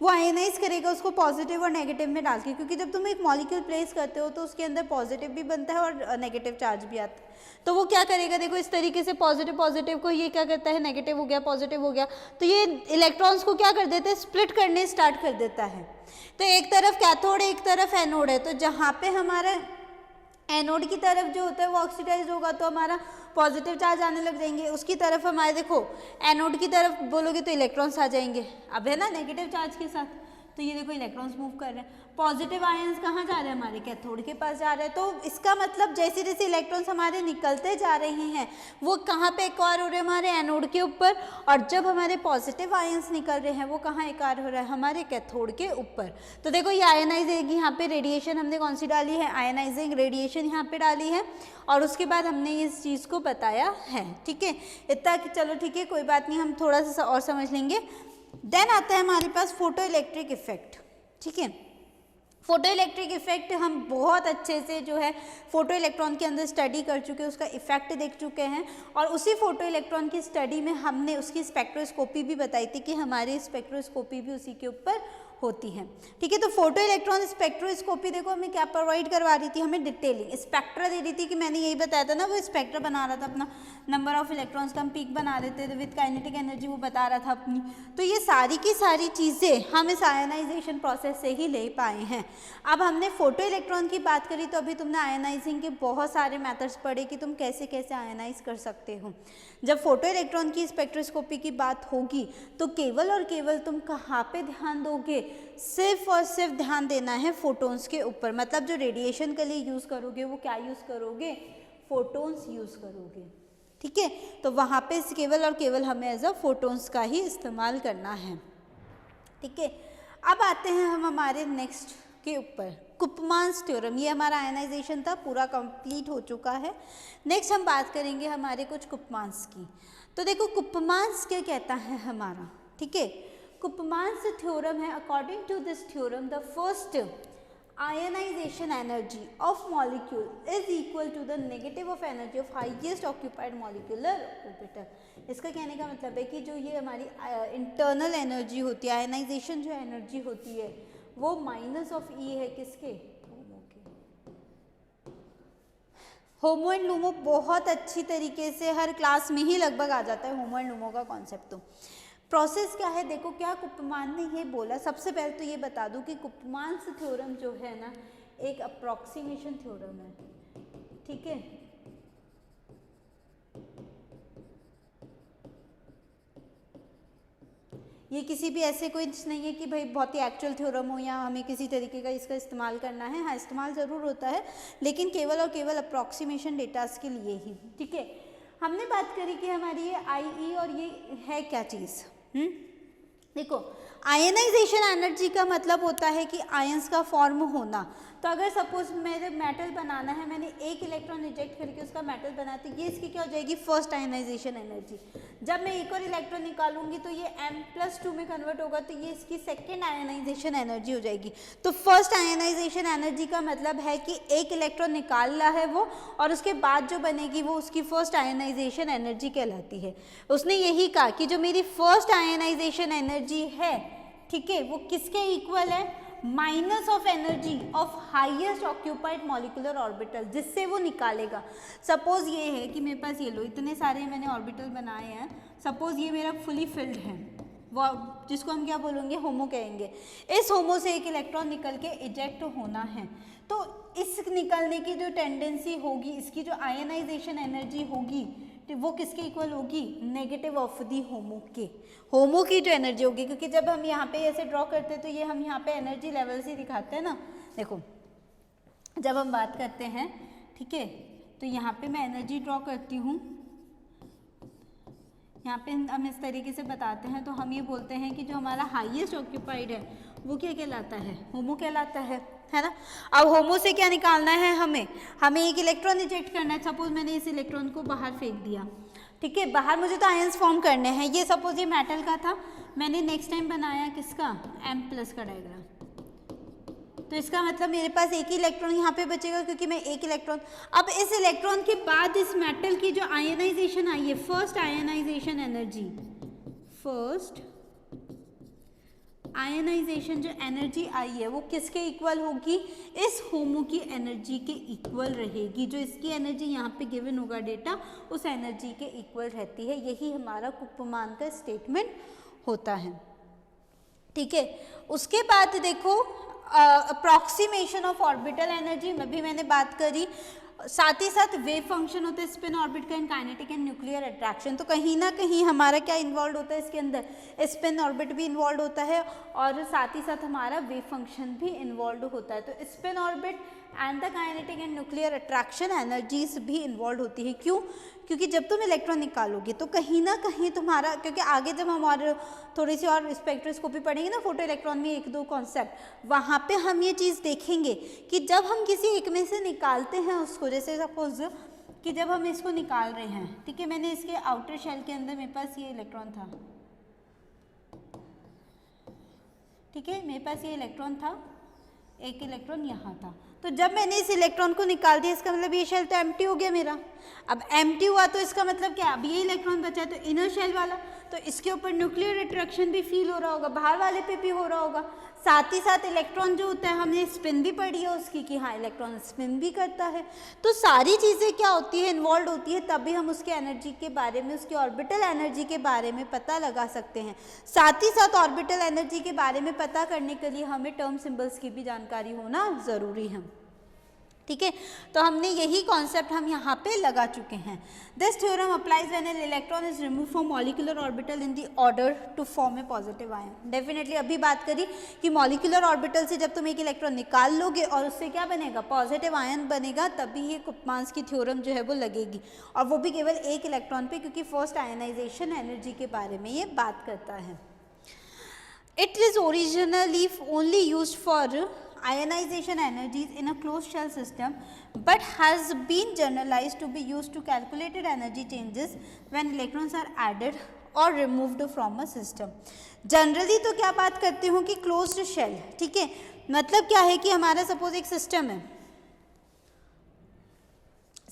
[SPEAKER 1] वो आयनाइज करेगा उसको पॉजिटिव और नेगेटिव में डाल के, क्योंकि जब तुम एक मॉलिक्यूल प्लेस करते हो तो उसके अंदर पॉजिटिव भी बनता है और नेगेटिव चार्ज भी आता है। तो वो क्या करेगा, देखो इस तरीके से पॉजिटिव पॉजिटिव को ये क्या करता है, नेगेटिव हो गया पॉजिटिव हो गया, तो ये इलेक्ट्रॉन्स को क्या कर देते हैं, स्प्लिट करने स्टार्ट कर देता है। तो एक तरफ कैथोड एक तरफ एनोड है, तो जहाँ पे हमारा एनोड की तरफ जो होता है वो ऑक्सीडाइज होगा तो हमारा पॉजिटिव चार्ज आने लग जाएंगे, उसकी तरफ हमारे देखो एनोड की तरफ बोलोगे तो इलेक्ट्रॉन्स आ जाएंगे, अब है ना नेगेटिव चार्ज के साथ। तो ये देखो इलेक्ट्रॉन्स मूव कर रहे हैं, पॉजिटिव आयंस कहाँ जा रहे हैं, हमारे कैथोड के पास जा रहे हैं। तो इसका मतलब जैसे जैसे इलेक्ट्रॉन्स हमारे निकलते जा रहे हैं वो कहाँ पे एक्वायर हो रहे हैं, हमारे एनोड के ऊपर, और जब हमारे पॉजिटिव आयंस निकल रहे हैं वो कहाँ एक्वायर हो रहा है, हमारे कैथोड के ऊपर। तो देखो ये आयनाइजिंग, यहाँ पे रेडिएशन हमने कौन सी डाली है, आयनाइजिंग रेडिएशन यहाँ पे डाली है, और उसके बाद हमने इस चीज़ को बताया है, ठीक है। इतना कि चलो ठीक है कोई बात नहीं, हम थोड़ा सा और समझ लेंगे। देन आता है हमारे पास फोटो इलेक्ट्रिक इफेक्ट, ठीक है। फोटो इलेक्ट्रिक इफेक्ट हम बहुत अच्छे से जो है फोटो इलेक्ट्रॉन के अंदर स्टडी कर चुके हैं, उसका इफेक्ट देख चुके हैं, और उसी फोटो इलेक्ट्रॉन की स्टडी में हमने उसकी स्पेक्ट्रोस्कोपी भी बताई थी कि हमारी स्पेक्ट्रोस्कोपी भी उसी के ऊपर होती है। ठीक है, तो फोटो इलेक्ट्रॉन स्पेक्ट्रोस्कोपी देखो हमें क्या प्रोवाइड करवा रही थी, हमें डिटेलिंग स्पेक्ट्रा दे रही थी कि मैंने यही बताया था ना, वो स्पेक्ट्रा बना रहा था अपना, नंबर ऑफ इलेक्ट्रॉन्स का हम पीक बना देते थे विद काइनेटिक एनर्जी, वो बता रहा था अपनी। तो ये सारी की सारी चीज़ें हम इस आयनाइजेशन प्रोसेस से ही ले पाए हैं। अब हमने फोटो इलेक्ट्रॉन की बात करी तो अभी तुमने आयनाइजिंग के बहुत सारे मेथड्स पढ़े कि तुम कैसे कैसे आयनाइज कर सकते हो। जब फोटो इलेक्ट्रॉन की स्पेक्ट्रोस्कोपी की बात होगी तो केवल और केवल तुम कहाँ पे ध्यान दोगे, सिर्फ और सिर्फ ध्यान देना है फोटोन्स के ऊपर। मतलब जो रेडिएशन के लिए यूज़ करोगे वो क्या यूज़ करोगे, फोटोन्स यूज़ करोगे। ठीक है, तो वहाँ पे केवल और केवल हमें एज अ फोटोन्स का ही इस्तेमाल करना है। ठीक है, अब आते हैं हम हमारे नेक्स्ट के ऊपर, कुपमान्स थ्योरम। ये हमारा आयनाइजेशन था, पूरा कंप्लीट हो चुका है। नेक्स्ट हम बात करेंगे हमारे कुछ कुपमान्स की। तो देखो कुपमान्स क्या कहता है हमारा, ठीक है, कुपमान्स थ्योरम है, according to this theorem the first ionization energy of molecule is equal to the negative of energy of highest occupied molecular orbital। इसका कहने का मतलब है कि जो ये हमारी इंटरनल एनर्जी होती है, आयनाइजेशन जो एनर्जी होती है वो माइनस ऑफ ई है किसके, होमो के। होमो एंड लूमो बहुत अच्छी तरीके से हर क्लास में ही लगभग आ जाता है होमो एंड लूमो का कॉन्सेप्ट। तो प्रोसेस क्या है, देखो क्या कुपमान ने ये बोला। सबसे पहले तो ये बता दूं कि कुपमान्स थ्योरम जो है ना एक अप्रॉक्सीमेशन थ्योरम है। ठीक है, ये किसी भी ऐसे कोई नहीं है कि भाई बहुत ही एक्चुअल थ्योरम हो या हमें किसी तरीके का इसका इस्तेमाल करना है। हाँ, इस्तेमाल ज़रूर होता है लेकिन केवल और केवल अप्रॉक्सीमेशन डेटास के लिए ही। ठीक है, हमने बात करी कि हमारी ये आई ई और ये है क्या चीज़। देखो आयनाइजेशन एनर्जी का मतलब होता है कि आयंस का फॉर्म होना। तो अगर सपोज मेरे मेटल बनाना है, मैंने एक इलेक्ट्रॉन रिजेक्ट करके उसका मेटल बनाया, तो ये इसकी क्या हो जाएगी, फर्स्ट आयनाइजेशन एनर्जी। जब मैं एक और इलेक्ट्रॉन निकालूंगी तो ये M+2 में कन्वर्ट होगा, तो ये इसकी सेकेंड आयनाइजेशन एनर्जी हो जाएगी। तो फर्स्ट आयनाइजेशन एनर्जी का मतलब है कि एक इलेक्ट्रॉन निकालना है वो, और उसके बाद जो बनेगी वो उसकी फर्स्ट आयनाइजेशन एनर्जी कहलाती है। उसने यही कहा कि जो मेरी फर्स्ट आयनाइजेशन एनर्जी है, ठीक है, वो किसके इक्वल है, minus of energy of highest occupied molecular orbital, जिससे वो निकालेगा। सपोज ये है कि मेरे पास ये लो इतने सारे मैंने ऑर्बिटल बनाए हैं, सपोज ये मेरा फुली फिल्ड है, वो जिसको हम क्या बोलेंगे, होमो कहेंगे। इस होमो से एक इलेक्ट्रॉन निकल के इजेक्ट होना है, तो इस निकलने की जो टेंडेंसी होगी, इसकी जो आयनाइजेशन एनर्जी होगी वो किसके इक्वल होगी, नेगेटिव ऑफ दी होमो के। होमो की जो एनर्जी होगी, क्योंकि जब हम यहाँ पे ऐसे ड्रॉ करते हैं तो ये हम यहाँ पे एनर्जी लेवल से दिखाते हैं ना। देखो जब हम बात करते हैं, ठीक है, तो यहाँ पे मैं एनर्जी ड्रॉ करती हूँ, यहाँ पे हम इस तरीके से बताते हैं, तो हम ये बोलते हैं कि जो हमारा हाईएस्ट ऑक्यूपाइड है वो क्या कहलाता है, होमो कहलाता है ना। अब होमो से क्या निकालना है, हमें एक इलेक्ट्रॉन रिजेक्ट करना है। सपोज मैंने इस इलेक्ट्रॉन को बाहर फेंक दिया, ठीक है, बाहर मुझे तो आयंस फॉर्म करने हैं। ये सपोज ये मेटल का था, मैंने नेक्स्ट टाइम बनाया किसका, M+ का डायग्राम, तो इसका मतलब मेरे पास एक ही इलेक्ट्रॉन यहाँ पे बचेगा, क्योंकि मैं एक इलेक्ट्रॉन। अब इस इलेक्ट्रॉन के बाद इस मेटल की जो आयनाइजेशन आई है, first ionization energy, first ionization जो एनर्जी आई है वो किसके इक्वल होगी, इस होमो की एनर्जी के इक्वल रहेगी। जो इसकी एनर्जी यहाँ पे गिवन होगा डेटा, उस एनर्जी के इक्वल रहती है। यही हमारा कुपमान का स्टेटमेंट होता है। ठीक है, उसके बाद देखो अप्रॉक्सीमेशन ऑफ ऑर्बिटल एनर्जी में भी मैंने बात करी। साथ ही साथ वेव फंक्शन होता है स्पिन ऑर्बिट का, and kinetic and nuclear attraction. तो कहीं ना कहीं हमारा क्या इन्वॉल्व होता है इसके अंदर, स्पिन ऑर्बिट भी इन्वॉल्व होता है, और साथ ही साथ हमारा वेव फंक्शन भी इन्वॉल्व होता है। तो spin orbit and the kinetic and nuclear attraction energies भी इन्वॉल्व होती है। क्यों, क्योंकि जब तुम इलेक्ट्रॉन निकालोगे तो कहीं ना कहीं तुम्हारा, क्योंकि आगे जब हम और थोड़ी सी और स्पेक्ट्रोस्कोपी पढ़ेंगे ना, फोटो इलेक्ट्रॉन में 1-2 कॉन्सेप्ट, वहाँ पे हम ये चीज़ देखेंगे कि जब हम किसी एक में से निकालते हैं उसको, जैसे सपोज कि जब हम इसको निकाल रहे हैं, ठीक है, मैंने इसके आउटर शेल के अंदर मेरे पास ये इलेक्ट्रॉन था, ठीक है, मेरे पास ये इलेक्ट्रॉन था, एक इलेक्ट्रॉन यहाँ था। तो जब मैंने इस इलेक्ट्रॉन को निकाल दिया, इसका मतलब ये शेल तो एम्प्टी हो गया मेरा। अब एम्प्टी हुआ तो इसका मतलब क्या, अब ये इलेक्ट्रॉन बचा है तो इनर शेल वाला, तो इसके ऊपर न्यूक्लियर अट्रैक्शन भी फील हो रहा होगा, बाहर वाले पे भी हो रहा होगा। साथ ही साथ इलेक्ट्रॉन जो होता है, हमने स्पिन भी पढ़ी है उसकी कि हाँ इलेक्ट्रॉन स्पिन भी करता है। तो सारी चीज़ें क्या होती है, इन्वॉल्व होती है, तभी हम उसके एनर्जी के बारे में, उसकी ऑर्बिटल एनर्जी के बारे में पता लगा सकते हैं। साथ ही साथ ऑर्बिटल एनर्जी के बारे में पता करने के लिए हमें टर्म सिंबल्स की भी जानकारी होना ज़रूरी है। ठीक है, तो हमने यही कॉन्सेप्ट हम यहाँ पे लगा चुके हैं। This theorem applies when an electron is remove from molecular orbital in the order to form a positive ion. Definitely अभी बात करी कि मॉलिक्यूलर ऑर्बिटल से जब तुम एक इलेक्ट्रॉन निकाल लोगे और उससे क्या बनेगा, पॉजिटिव आयन बनेगा, तभी ये कुपमान्स की थ्योरम जो है वो लगेगी, और वो भी केवल एक इलेक्ट्रॉन पे, क्योंकि फर्स्ट आयनाइजेशन एनर्जी के बारे में ये बात करता है। It is originally only used for ionization energies in a closed shell system, but has been generalized to be used to calculated energy changes when electrons are added or removed from a system. Generally तो क्या बात करती हूँ कि closed shell, ठीक है, मतलब क्या है कि हमारा सपोज एक सिस्टम है,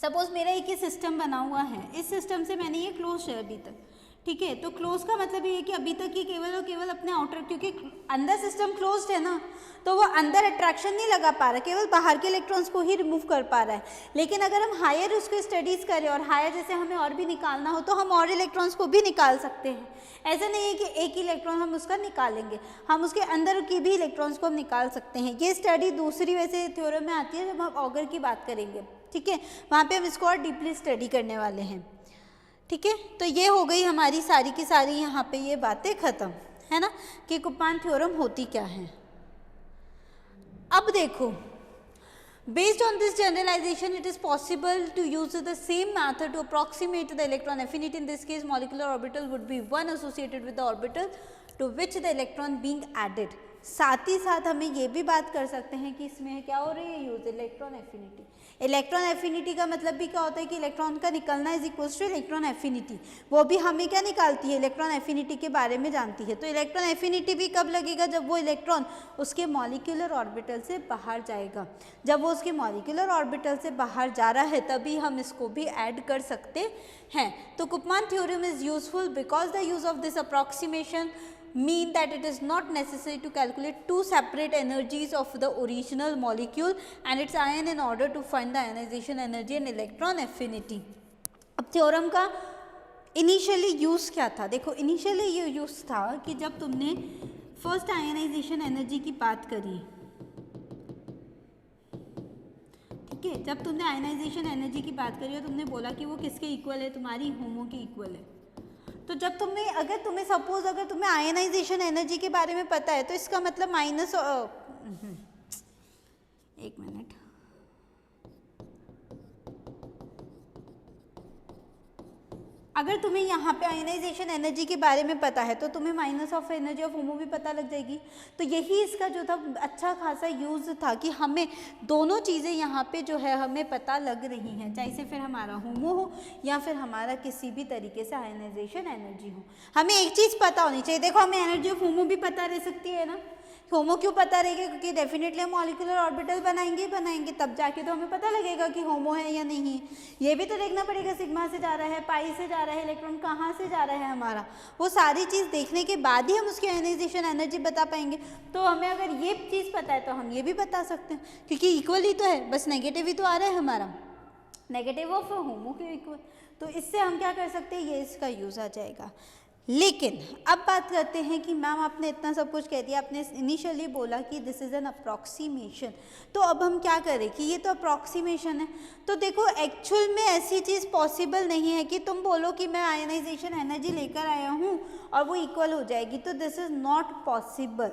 [SPEAKER 1] सपोज मेरा एक ही सिस्टम बना हुआ है, इस सिस्टम से मैंने ये क्लोज है अभी तक, ठीक है, तो क्लोज का मतलब ये है कि अभी तक ये केवल और केवल अपने आउटर, क्योंकि अंदर सिस्टम क्लोज्ड है ना, तो वो अंदर अट्रैक्शन नहीं लगा पा रहा, केवल बाहर के इलेक्ट्रॉन्स को ही रिमूव कर पा रहा है। लेकिन अगर हम हायर उसको स्टडीज़ करें और हायर जैसे हमें और भी निकालना हो, तो हम और इलेक्ट्रॉन्स को भी निकाल सकते हैं। ऐसा नहीं है कि एक इलेक्ट्रॉन हम उसका निकालेंगे, हम उसके अंदर की भी इलेक्ट्रॉन्स को हम निकाल सकते हैं। ये स्टडी दूसरी वैसे थ्योरम में आती है जब हम ऑगर की बात करेंगे, ठीक है, वहाँ पर हम इसको और डीपली स्टडी करने वाले हैं। ठीक है, तो ये हो गई हमारी सारी की सारी यहाँ पे ये बातें ख़त्म, है ना, कि कुपमान थ्योरम होती क्या है। अब देखो, based on this generalization it is possible to use the same method to approximate the electron affinity. In this case molecular orbital would be one associated with the orbital to which the electron being added. साथ ही साथ हमें ये भी बात कर सकते हैं कि इसमें क्या हो रही है, use electron affinity. Electron affinity का मतलब भी क्या होता है कि इलेक्ट्रॉन का निकलना is equals two electron affinity. वो भी हमें क्या निकालती है, इलेक्ट्रॉन एफिनिटी के बारे में जानती है। तो इलेक्ट्रॉन एफिनिटी भी कब लगेगा, जब वो इलेक्ट्रॉन उसके मॉलिक्यूलर ऑर्बिटल से बाहर जाएगा। जब वो उसके मॉलिक्यूलर ऑर्बिटल से बाहर जा रहा है तभी हम इसको भी ऐड कर सकते हैं। तो Koopman theorem is useful because the use of this approximation mean that it is not necessary to calculate two separate energies of the original molecule and its ion in order to find the ionization energy and electron affinity. अब theorem का initially use क्या था, देखो initially ये use था कि जब तुमने फर्स्ट आयनाइजेशन एनर्जी की बात करी, ठीक है, जब तुमने आयनाइजेशन एनर्जी की बात करी और तुमने बोला कि वो किसके इक्वल है, तुम्हारी होमो के इक्वल है। तो जब तुम्हें, अगर तुम्हें सपोज अगर तुम्हें आयनाइजेशन एनर्जी के बारे में पता है तो इसका मतलब माइनस, एक मिनट, अगर तुम्हें यहाँ पे आयनाइजेशन एनर्जी के बारे में पता है तो तुम्हें माइनस ऑफ एनर्जी ऑफ होमो भी पता लग जाएगी। तो यही इसका जो था अच्छा खासा यूज़ था कि हमें दोनों चीज़ें यहाँ पे जो है हमें पता लग रही हैं, चाहे से फिर हमारा होमो हो या फिर हमारा किसी भी तरीके से आयनाइजेशन एनर्जी हो, हमें एक चीज़ पता होनी चाहिए। देखो हमें एनर्जी ऑफ होमो भी पता रह सकती है ना, होमो क्यों पता रहेगा, क्योंकि डेफिनेटली हम मॉलिक्यूलर ऑर्बिटल बनाएंगे तब जाके तो हमें पता लगेगा कि होमो है या नहीं है। ये भी तो देखना पड़ेगा सिग्मा से जा रहा है, पाई से जा रहा है, इलेक्ट्रॉन कहाँ से जा रहा है हमारा, वो सारी चीज़ देखने के बाद ही हम उसकी आयनाइजेशन एनर्जी बता पाएंगे। तो हमें अगर ये चीज़ पता है तो हम ये भी बता सकते हैं, क्योंकि इक्वल ही तो है, बस नेगेटिव ही तो आ रहा है हमारा, नेगेटिव ऑफ होमो के इक्वल। तो इससे हम क्या कर सकते हैं, ये इसका यूज़ आ जाएगा। लेकिन अब बात करते हैं कि मैम आपने इतना सब कुछ कह दिया, आपने इनिशियली बोला कि दिस इज़ एन अप्रॉक्सीमेशन, तो अब हम क्या करें कि ये तो अप्रॉक्सीमेशन है। तो देखो एक्चुअल में ऐसी चीज़ पॉसिबल नहीं है कि तुम बोलो कि मैं आयनाइजेशन एनर्जी लेकर आया हूँ और वो इक्वल हो जाएगी, तो दिस इज़ नॉट पॉसिबल।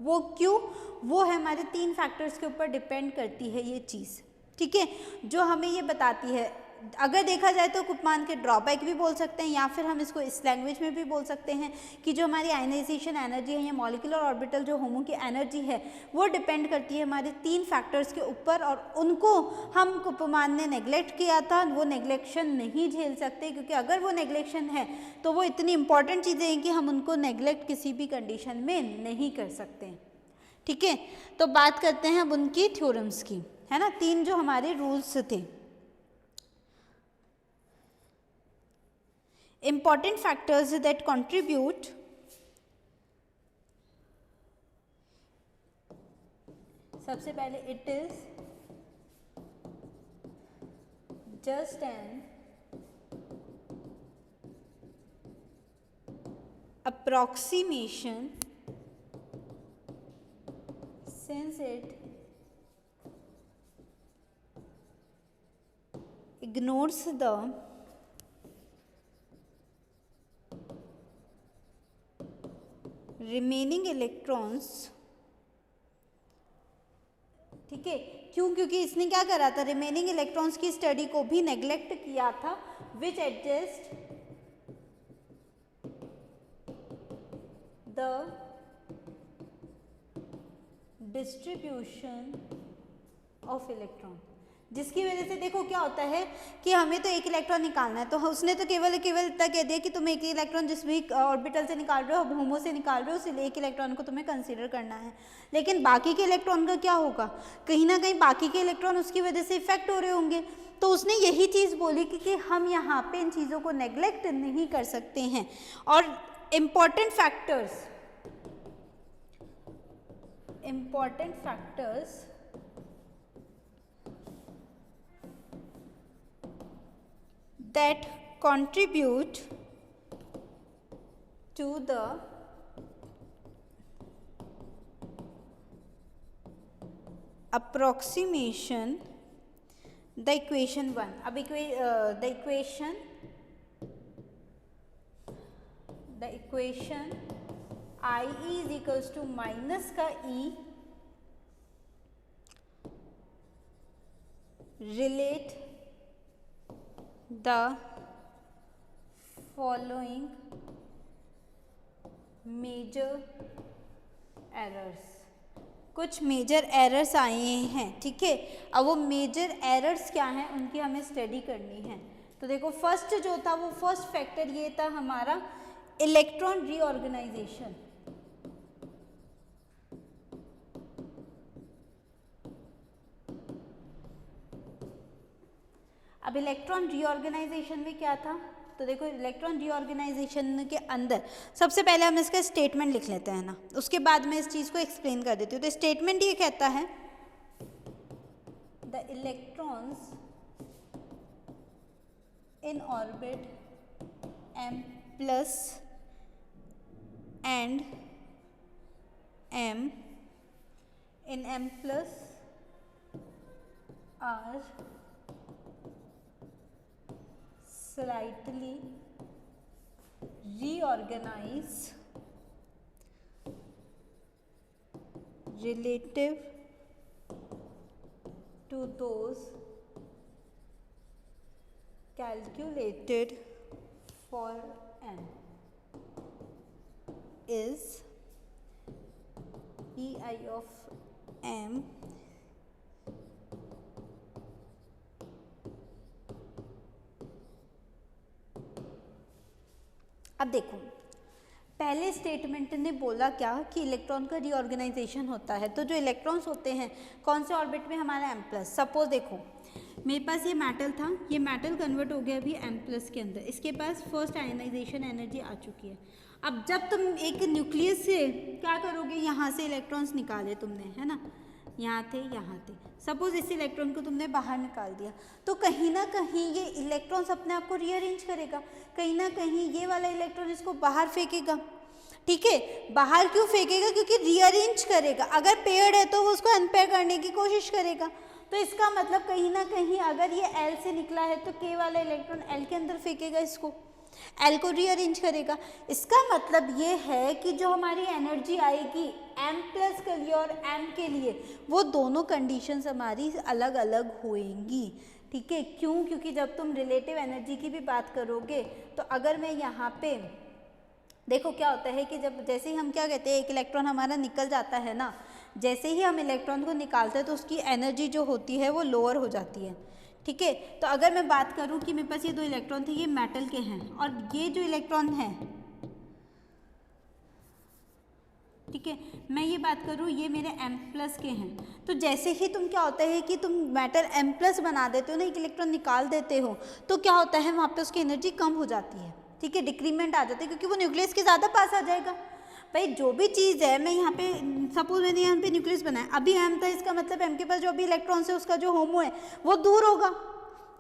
[SPEAKER 1] वो क्यों, वो है हमारे 3 फैक्टर्स के ऊपर डिपेंड करती है ये चीज़, ठीक है, जो हमें ये बताती है। अगर देखा जाए तो कुपमान के ड्रॉबैक भी बोल सकते हैं, या फिर हम इसको इस लैंग्वेज में भी बोल सकते हैं कि जो हमारी आयनाइजेशन एनर्जी है या मॉलिक्यूलर ऑर्बिटल जो होमो की एनर्जी है वो डिपेंड करती है हमारे 3 फैक्टर्स के ऊपर, और उनको हम कुपमान ने नेग्लेक्ट किया था। वो नेग्लेक्शन नहीं झेल सकते, क्योंकि अगर वो नेग्लेक्शन है तो वो इतनी इंपॉर्टेंट चीज़ें हैं कि हम उनको नेग्लेक्ट किसी भी कंडीशन में नहीं कर सकते, ठीक है। तो बात करते हैं अब उनकी थ्योरम्स की, है ना, 3 जो हमारे रूल्स थे। important factors that contribute सबसे पहले it is just an approximation since it ignores the remaining electrons. ठीक है, क्यों? क्योंकि इसने क्या करा था, रिमेनिंग इलेक्ट्रॉन्स की स्टडी को भी नेग्लेक्ट किया था, which adjust the distribution of electron, जिसकी वजह से देखो क्या होता है कि हमें तो एक इलेक्ट्रॉन निकालना है, तो उसने तो केवल इतना कह दिया कि तुम एक इलेक्ट्रॉन जिस भी ऑर्बिटल से निकाल रहे हो, होमो से निकाल रहे हो, उस एक इलेक्ट्रॉन को तुम्हें कंसीडर करना है। लेकिन बाकी के इलेक्ट्रॉन का क्या होगा, कहीं ना कहीं बाकी के इलेक्ट्रॉन उसकी वजह से इफेक्ट हो रहे होंगे। तो उसने यही चीज़ बोली कि हम यहाँ पे इन चीज़ों को नेग्लेक्ट नहीं कर सकते हैं। और important factors that contribute to the approximation, the equation 1. अब the equation I is equals to minus का E relate the following major errors. कुछ मेजर एरर्स आए हैं, ठीक है। अब वो मेजर एरर्स क्या हैं उनकी हमें स्टडी करनी है। तो देखो फर्स्ट जो था वो फर्स्ट फैक्टर ये था हमारा इलेक्ट्रॉन रीऑर्गेनाइजेशन। अब इलेक्ट्रॉन रीऑर्गेनाइजेशन में क्या था, तो देखो इलेक्ट्रॉन रीऑर्गेनाइजेशन के अंदर सबसे पहले हम इसका स्टेटमेंट लिख लेते हैं ना, उसके बाद मैं इस चीज़ को एक्सप्लेन कर देती हूँ। तो स्टेटमेंट ये कहता है the electrons in orbit m plus and m in m plus are slightly reorganize relative to those calculated for n is EI of m अब देखो पहले स्टेटमेंट ने बोला क्या कि इलेक्ट्रॉन का रीऑर्गेनाइजेशन होता है। तो जो इलेक्ट्रॉन्स होते हैं कौन से ऑर्बिट में, हमारा m+। सपोज देखो मेरे पास ये मेटल था, ये मेटल कन्वर्ट हो गया अभी m+ के अंदर, इसके पास फर्स्ट आयनाइजेशन एनर्जी आ चुकी है। अब जब तुम एक न्यूक्लियस से क्या करोगे, यहाँ से इलेक्ट्रॉन्स निकाले तुमने, है ना, यहाँ थे, सपोज इस इलेक्ट्रॉन को तुमने बाहर निकाल दिया, तो कहीं ना कहीं ये इलेक्ट्रॉन्स अपने आप को रीअरेंज करेगा, कहीं ना कहीं ये वाला इलेक्ट्रॉन इसको बाहर फेंकेगा, ठीक है। बाहर क्यों फेंकेगा, क्योंकि रीअरेंज करेगा। अगर पेयर्ड है तो वो उसको अनपेयर करने की कोशिश करेगा। तो इसका मतलब कहीं ना कहीं अगर ये L से निकला है तो K वाला इलेक्ट्रॉन L के अंदर फेंकेगा, इसको L को रीअरेंज करेगा। इसका मतलब ये है कि जो हमारी एनर्जी आएगी m+ के लिए और m के लिए, वो दोनों कंडीशंस हमारी अलग अलग होएंगी, ठीक है। क्यों? क्योंकि जब तुम रिलेटिव एनर्जी की भी बात करोगे तो अगर मैं यहाँ पे देखो क्या होता है कि जब जैसे ही हम क्या कहते हैं एक इलेक्ट्रॉन हमारा निकल जाता है ना, जैसे ही हम इलेक्ट्रॉन को निकालते हैं तो उसकी एनर्जी जो होती है वो लोअर हो जाती है, ठीक है। तो अगर मैं बात करूं कि मेरे पास ये दो इलेक्ट्रॉन थे, ये मेटल के हैं, और ये जो इलेक्ट्रॉन है, ठीक है, मैं ये बात करूं ये मेरे m+ के हैं, तो जैसे ही तुम क्या होता है कि तुम मेटल m+ बना देते हो ना, एक इलेक्ट्रॉन निकाल देते हो, तो क्या होता है वहाँ पे उसकी एनर्जी कम हो जाती है, ठीक है, डिक्रीमेंट आ जाता है क्योंकि वो न्यूक्लियस के ज़्यादा पास आ जाएगा। भाई जो भी चीज़ है, मैं यहाँ पे सपोज मैंने यहाँ पे न्यूक्लियस बनाया, अभी m था, इसका मतलब m के पास जो अभी इलेक्ट्रॉन्स है उसका जो होमो है वो दूर होगा,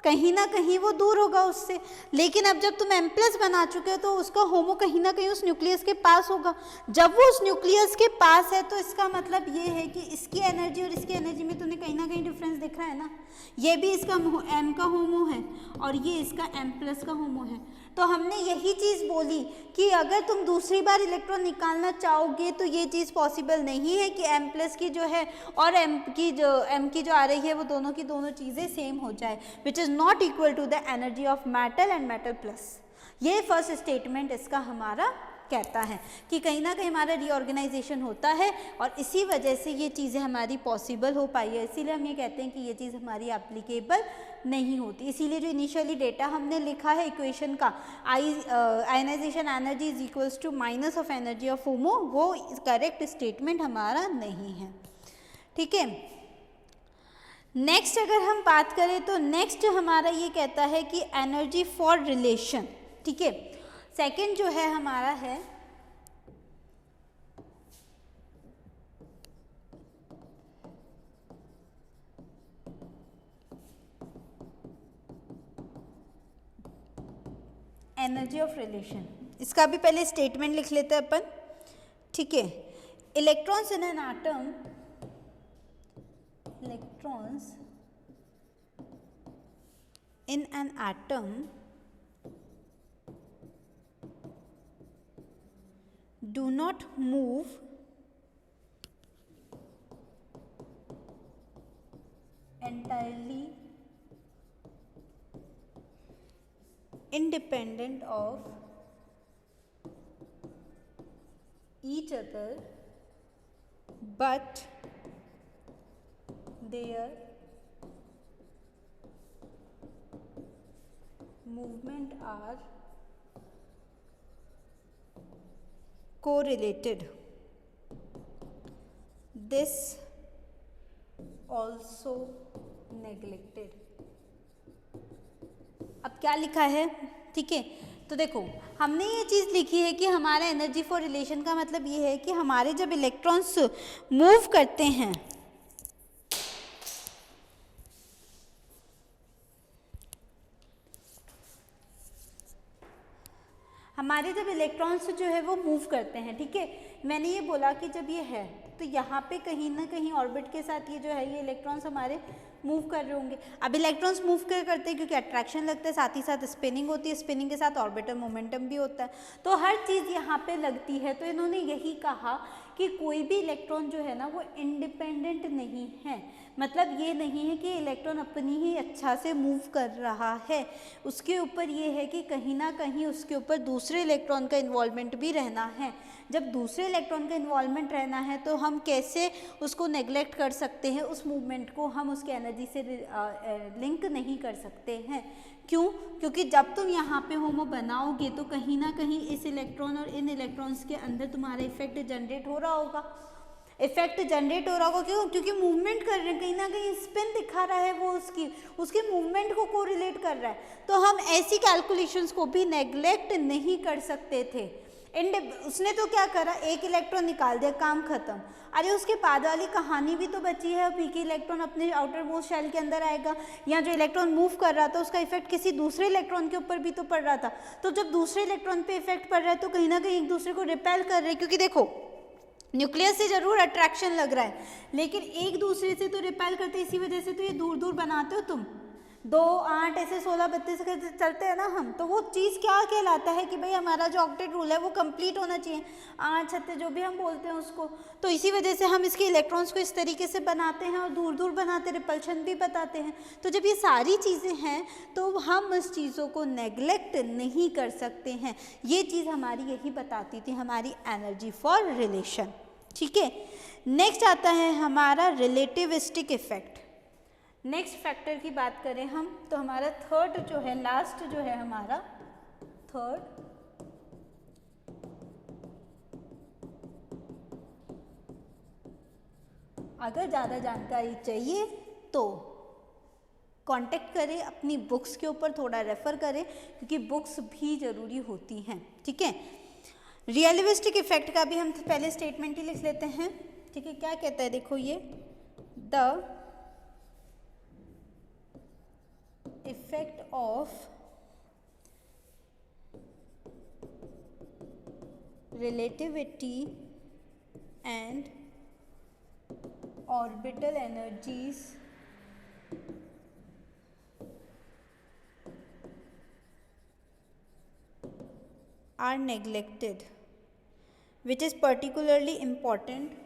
[SPEAKER 1] कहीं ना कहीं वो दूर होगा उससे। लेकिन अब जब तुम m प्लस बना चुके हो तो उसका होमो कहीं ना कहीं उस न्यूक्लियस के पास होगा। जब वो उस न्यूक्लियस के पास है तो इसका मतलब ये है कि इसकी एनर्जी और इसकी एनर्जी में तुम्हें कहीं ना कहीं डिफरेंस दिख रहा है ना। ये भी इसका m का होमो है और ये इसका m प्लस का होमो है। तो हमने यही चीज़ बोली कि अगर तुम दूसरी बार इलेक्ट्रॉन निकालना चाहोगे तो ये चीज़ पॉसिबल नहीं है कि m प्लस की जो है और m की जो आ रही है वो दोनों की दोनों चीज़ें सेम हो जाए, which is not equal to the energy of metal and metal plus. ये फर्स्ट स्टेटमेंट इसका हमारा कहता है कि कहीं ना कहीं हमारा रीऑर्गेनाइजेशन होता है और इसी वजह से ये चीज़ें हमारी पॉसिबल हो पाई है। इसीलिए हम ये कहते हैं कि ये चीज़ हमारी एप्लीकेबल नहीं होती। इसीलिए जो इनिशियली डेटा हमने लिखा है इक्वेशन का, ionisation energy is equals to minus of energy of HOMO, वो करेक्ट स्टेटमेंट हमारा नहीं है। ठीक है, नेक्स्ट अगर हम बात करें तो नेक्स्ट हमारा ये कहता है कि एनर्जी फॉर रिलेशन। ठीक है, सेकंड जो है हमारा है एनर्जी ऑफ रिलेशन। इसका भी पहले स्टेटमेंट लिख लेते हैं अपन। ठीक है, electrons in an atom, electrons in an atom do not move entirely independent of each other, but their movement are correlated. This also neglected. अब क्या लिखा है? ठीक है, तो देखो हमने ये चीज़ लिखी है कि हमारा एनर्जी फॉर रिलेशन का मतलब ये है कि हमारे जब इलेक्ट्रॉन्स मूव करते हैं, हमारे जब इलेक्ट्रॉन्स जो है वो मूव करते हैं, ठीक है, मैंने ये बोला कि जब ये है तो यहाँ पे कहीं ना कहीं ऑर्बिट के साथ ये जो है ये इलेक्ट्रॉन्स हमारे मूव कर रहे होंगे। अब इलेक्ट्रॉन्स मूव करते हैं क्योंकि अट्रैक्शन लगता है, साथ ही साथ स्पिनिंग होती है, स्पिनिंग के साथ ऑर्बिटल मोमेंटम भी होता है, तो हर चीज़ यहाँ पे लगती है। तो इन्होंने यही कहा कि कोई भी इलेक्ट्रॉन जो है ना वो इंडिपेंडेंट नहीं है, मतलब ये नहीं है कि इलेक्ट्रॉन अपनी ही अच्छा से मूव कर रहा है, उसके ऊपर ये है कि कहीं ना कहीं उसके ऊपर दूसरे इलेक्ट्रॉन का इन्वॉल्वमेंट भी रहना है। जब दूसरे इलेक्ट्रॉन का इन्वॉल्वमेंट रहना है तो हम कैसे उसको नेग्लेक्ट कर सकते हैं, उस मूवमेंट को हम उसके एनर्जी से लिंक नहीं कर सकते हैं। क्यों? क्योंकि जब तुम यहाँ पे होमो बनाओगे तो कहीं ना कहीं इस इलेक्ट्रॉन और इन इलेक्ट्रॉन्स के अंदर तुम्हारा इफेक्ट जनरेट हो रहा होगा, इफेक्ट जनरेट हो रहा होगा। क्यों? क्योंकि मूवमेंट कर रहे हैं, कहीं ना कहीं स्पिन दिखा रहा है, वो उसके मूवमेंट को कोरिलेट कर रहा है। तो हम ऐसी कैलकुलेशंस को भी नेग्लेक्ट नहीं कर सकते थे। उसने तो क्या करा, एक इलेक्ट्रॉन निकाल दिया, काम खत्म। अरे उसके बाद वाली कहानी भी तो बची है, पी के इलेक्ट्रॉन अपने आउटर मोस्ट शेल के अंदर आएगा, या जो इलेक्ट्रॉन मूव कर रहा था उसका इफेक्ट किसी दूसरे इलेक्ट्रॉन के ऊपर भी तो पड़ रहा था। तो जब दूसरे इलेक्ट्रॉन पे इफेक्ट पड़ रहा है तो कहीं ना कहीं एक दूसरे को रिपेल कर रहे हैं, क्योंकि देखो न्यूक्लियस से जरूर अट्रैक्शन लग रहा है लेकिन एक दूसरे से तो रिपेल करते, इसी वजह से तो ये दूर दूर बनाते हो तुम, 2, 8 ऐसे 16, 32 चलते हैं ना हम। तो वो चीज़ क्या कहलाता है कि भाई हमारा जो ऑक्टेट रूल है वो कंप्लीट होना चाहिए, 8, 36 जो भी हम बोलते हैं उसको। तो इसी वजह से हम इसके इलेक्ट्रॉन्स को इस तरीके से बनाते हैं और दूर दूर बनाते, रिपल्शन भी बताते हैं। तो जब ये सारी चीज़ें हैं तो हम इस चीज़ों को नेग्लेक्ट नहीं कर सकते हैं। ये चीज़ हमारी यही बताती थी हमारी एनर्जी फॉर रिलेशन। ठीक है, नेक्स्ट आता है हमारा रिलेटिविस्टिक इफेक्ट। नेक्स्ट फैक्टर की बात करें हम तो हमारा थर्ड जो है, लास्ट जो है हमारा थर्ड, अगर ज़्यादा जानकारी चाहिए तो कांटेक्ट करें, अपनी बुक्स के ऊपर थोड़ा रेफर करें क्योंकि बुक्स भी ज़रूरी होती हैं, ठीक है। रियलिस्टिक इफेक्ट का भी हम पहले स्टेटमेंट ही लिख लेते हैं, ठीक है। क्या कहता है, देखो ये, the effect of relativity and orbital energies are neglected, which is particularly important,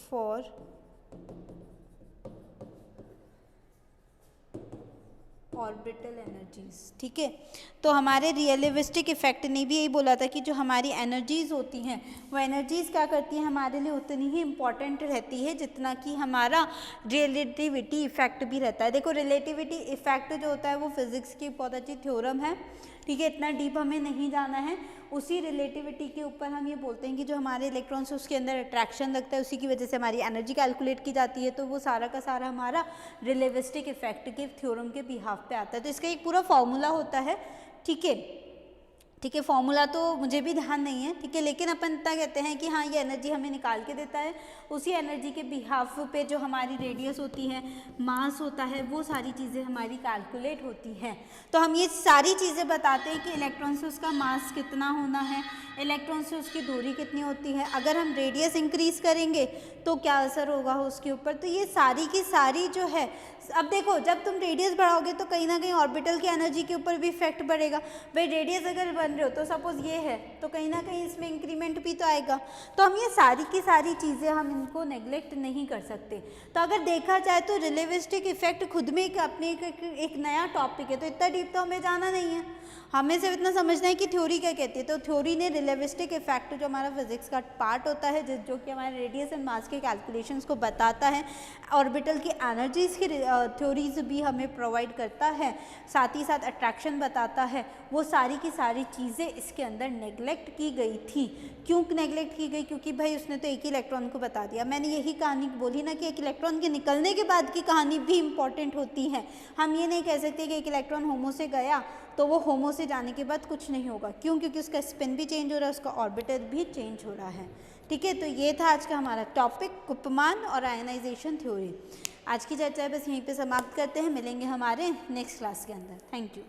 [SPEAKER 1] for orbital energies, ठीक है। तो हमारे रियलिस्टिक इफेक्ट ने भी यही बोला था कि जो हमारी एनर्जीज होती हैं वो एनर्जीज क्या करती हैं, हमारे लिए उतनी ही इम्पॉर्टेंट रहती है जितना कि हमारा रिलेटिविटी इफेक्ट भी रहता है। देखो रिलेटिविटी इफेक्ट जो होता है वो फिजिक्स की बहुत अच्छी थ्योरम है, ठीक है, इतना डीप हमें नहीं जाना है। उसी रिलेटिविटी के ऊपर हम ये बोलते हैं कि जो हमारे इलेक्ट्रॉन्स उसके अंदर अट्रैक्शन लगता है, उसी की वजह से हमारी एनर्जी कैलकुलेट की जाती है। तो वो सारा का सारा हमारा रिलेटिविस्टिक इफेक्ट के थ्योरम के बिहाफ पे आता है। तो इसका एक पूरा फॉर्मूला होता है, ठीक है, ठीक है। फॉर्मूला तो मुझे भी ध्यान नहीं है, ठीक है, लेकिन अपन इतना कहते हैं कि हाँ ये एनर्जी हमें निकाल के देता है, उसी एनर्जी के बिहाफ पे जो हमारी रेडियस होती है, मास होता है, वो सारी चीज़ें हमारी कैलकुलेट होती हैं। तो हम ये सारी चीज़ें बताते हैं कि इलेक्ट्रॉन से उसका मास कितना होना है, इलेक्ट्रॉन से उसकी दूरी कितनी होती है, अगर हम रेडियस इंक्रीज करेंगे तो क्या असर होगा उसके ऊपर। तो ये सारी की सारी जो है, अब देखो जब तुम रेडियस बढ़ाओगे तो कहीं ना कहीं ऑर्बिटल की एनर्जी के ऊपर भी इफेक्ट पड़ेगा। भाई रेडियस अगर बन रहे हो तो सपोज ये है तो कहीं ना कहीं इसमें इंक्रीमेंट भी तो आएगा। तो हम ये सारी की सारी चीज़ें हम इनको नेग्लेक्ट नहीं कर सकते। तो अगर देखा जाए तो रिलेटिविस्टिक इफेक्ट खुद में अपने एक नया टॉपिक है, तो इतना डीप तो हमें जाना नहीं है, हमें सिर्फ इतना समझना है कि थ्योरी क्या कहती है। तो थ्योरी ने रिलेटिविस्टिक इफेक्ट जो हमारा फिजिक्स का पार्ट होता है, जो कि हमारे रेडियस एंड मास के कैलकुलेशंस को बताता है, ऑर्बिटल की एनर्जीज की थ्योरीज भी हमें प्रोवाइड करता है, साथ ही साथ अट्रैक्शन बताता है, वो सारी की सारी चीज़ें इसके अंदर नेग्लेक्ट की गई थी। क्यों नेग्लेक्ट की गई? क्योंकि भाई उसने तो एक ही इलेक्ट्रॉन को बता दिया। मैंने यही कहानी बोली ना कि एक इलेक्ट्रॉन के निकलने के बाद की कहानी भी इंपॉर्टेंट होती है। हम ये नहीं कह सकते कि एक इलेक्ट्रॉन होमो से गया तो वो होमो से जाने के बाद कुछ नहीं होगा। क्यों? क्योंकि उसका स्पिन भी चेंज हो रहा है, उसका ऑर्बिटल भी चेंज हो रहा है, ठीक है। तो ये था आज का हमारा टॉपिक, उपमान और आयनाइजेशन थ्योरी। आज की चर्चा बस यहीं पे समाप्त करते हैं, मिलेंगे हमारे नेक्स्ट क्लास के अंदर। Thank you.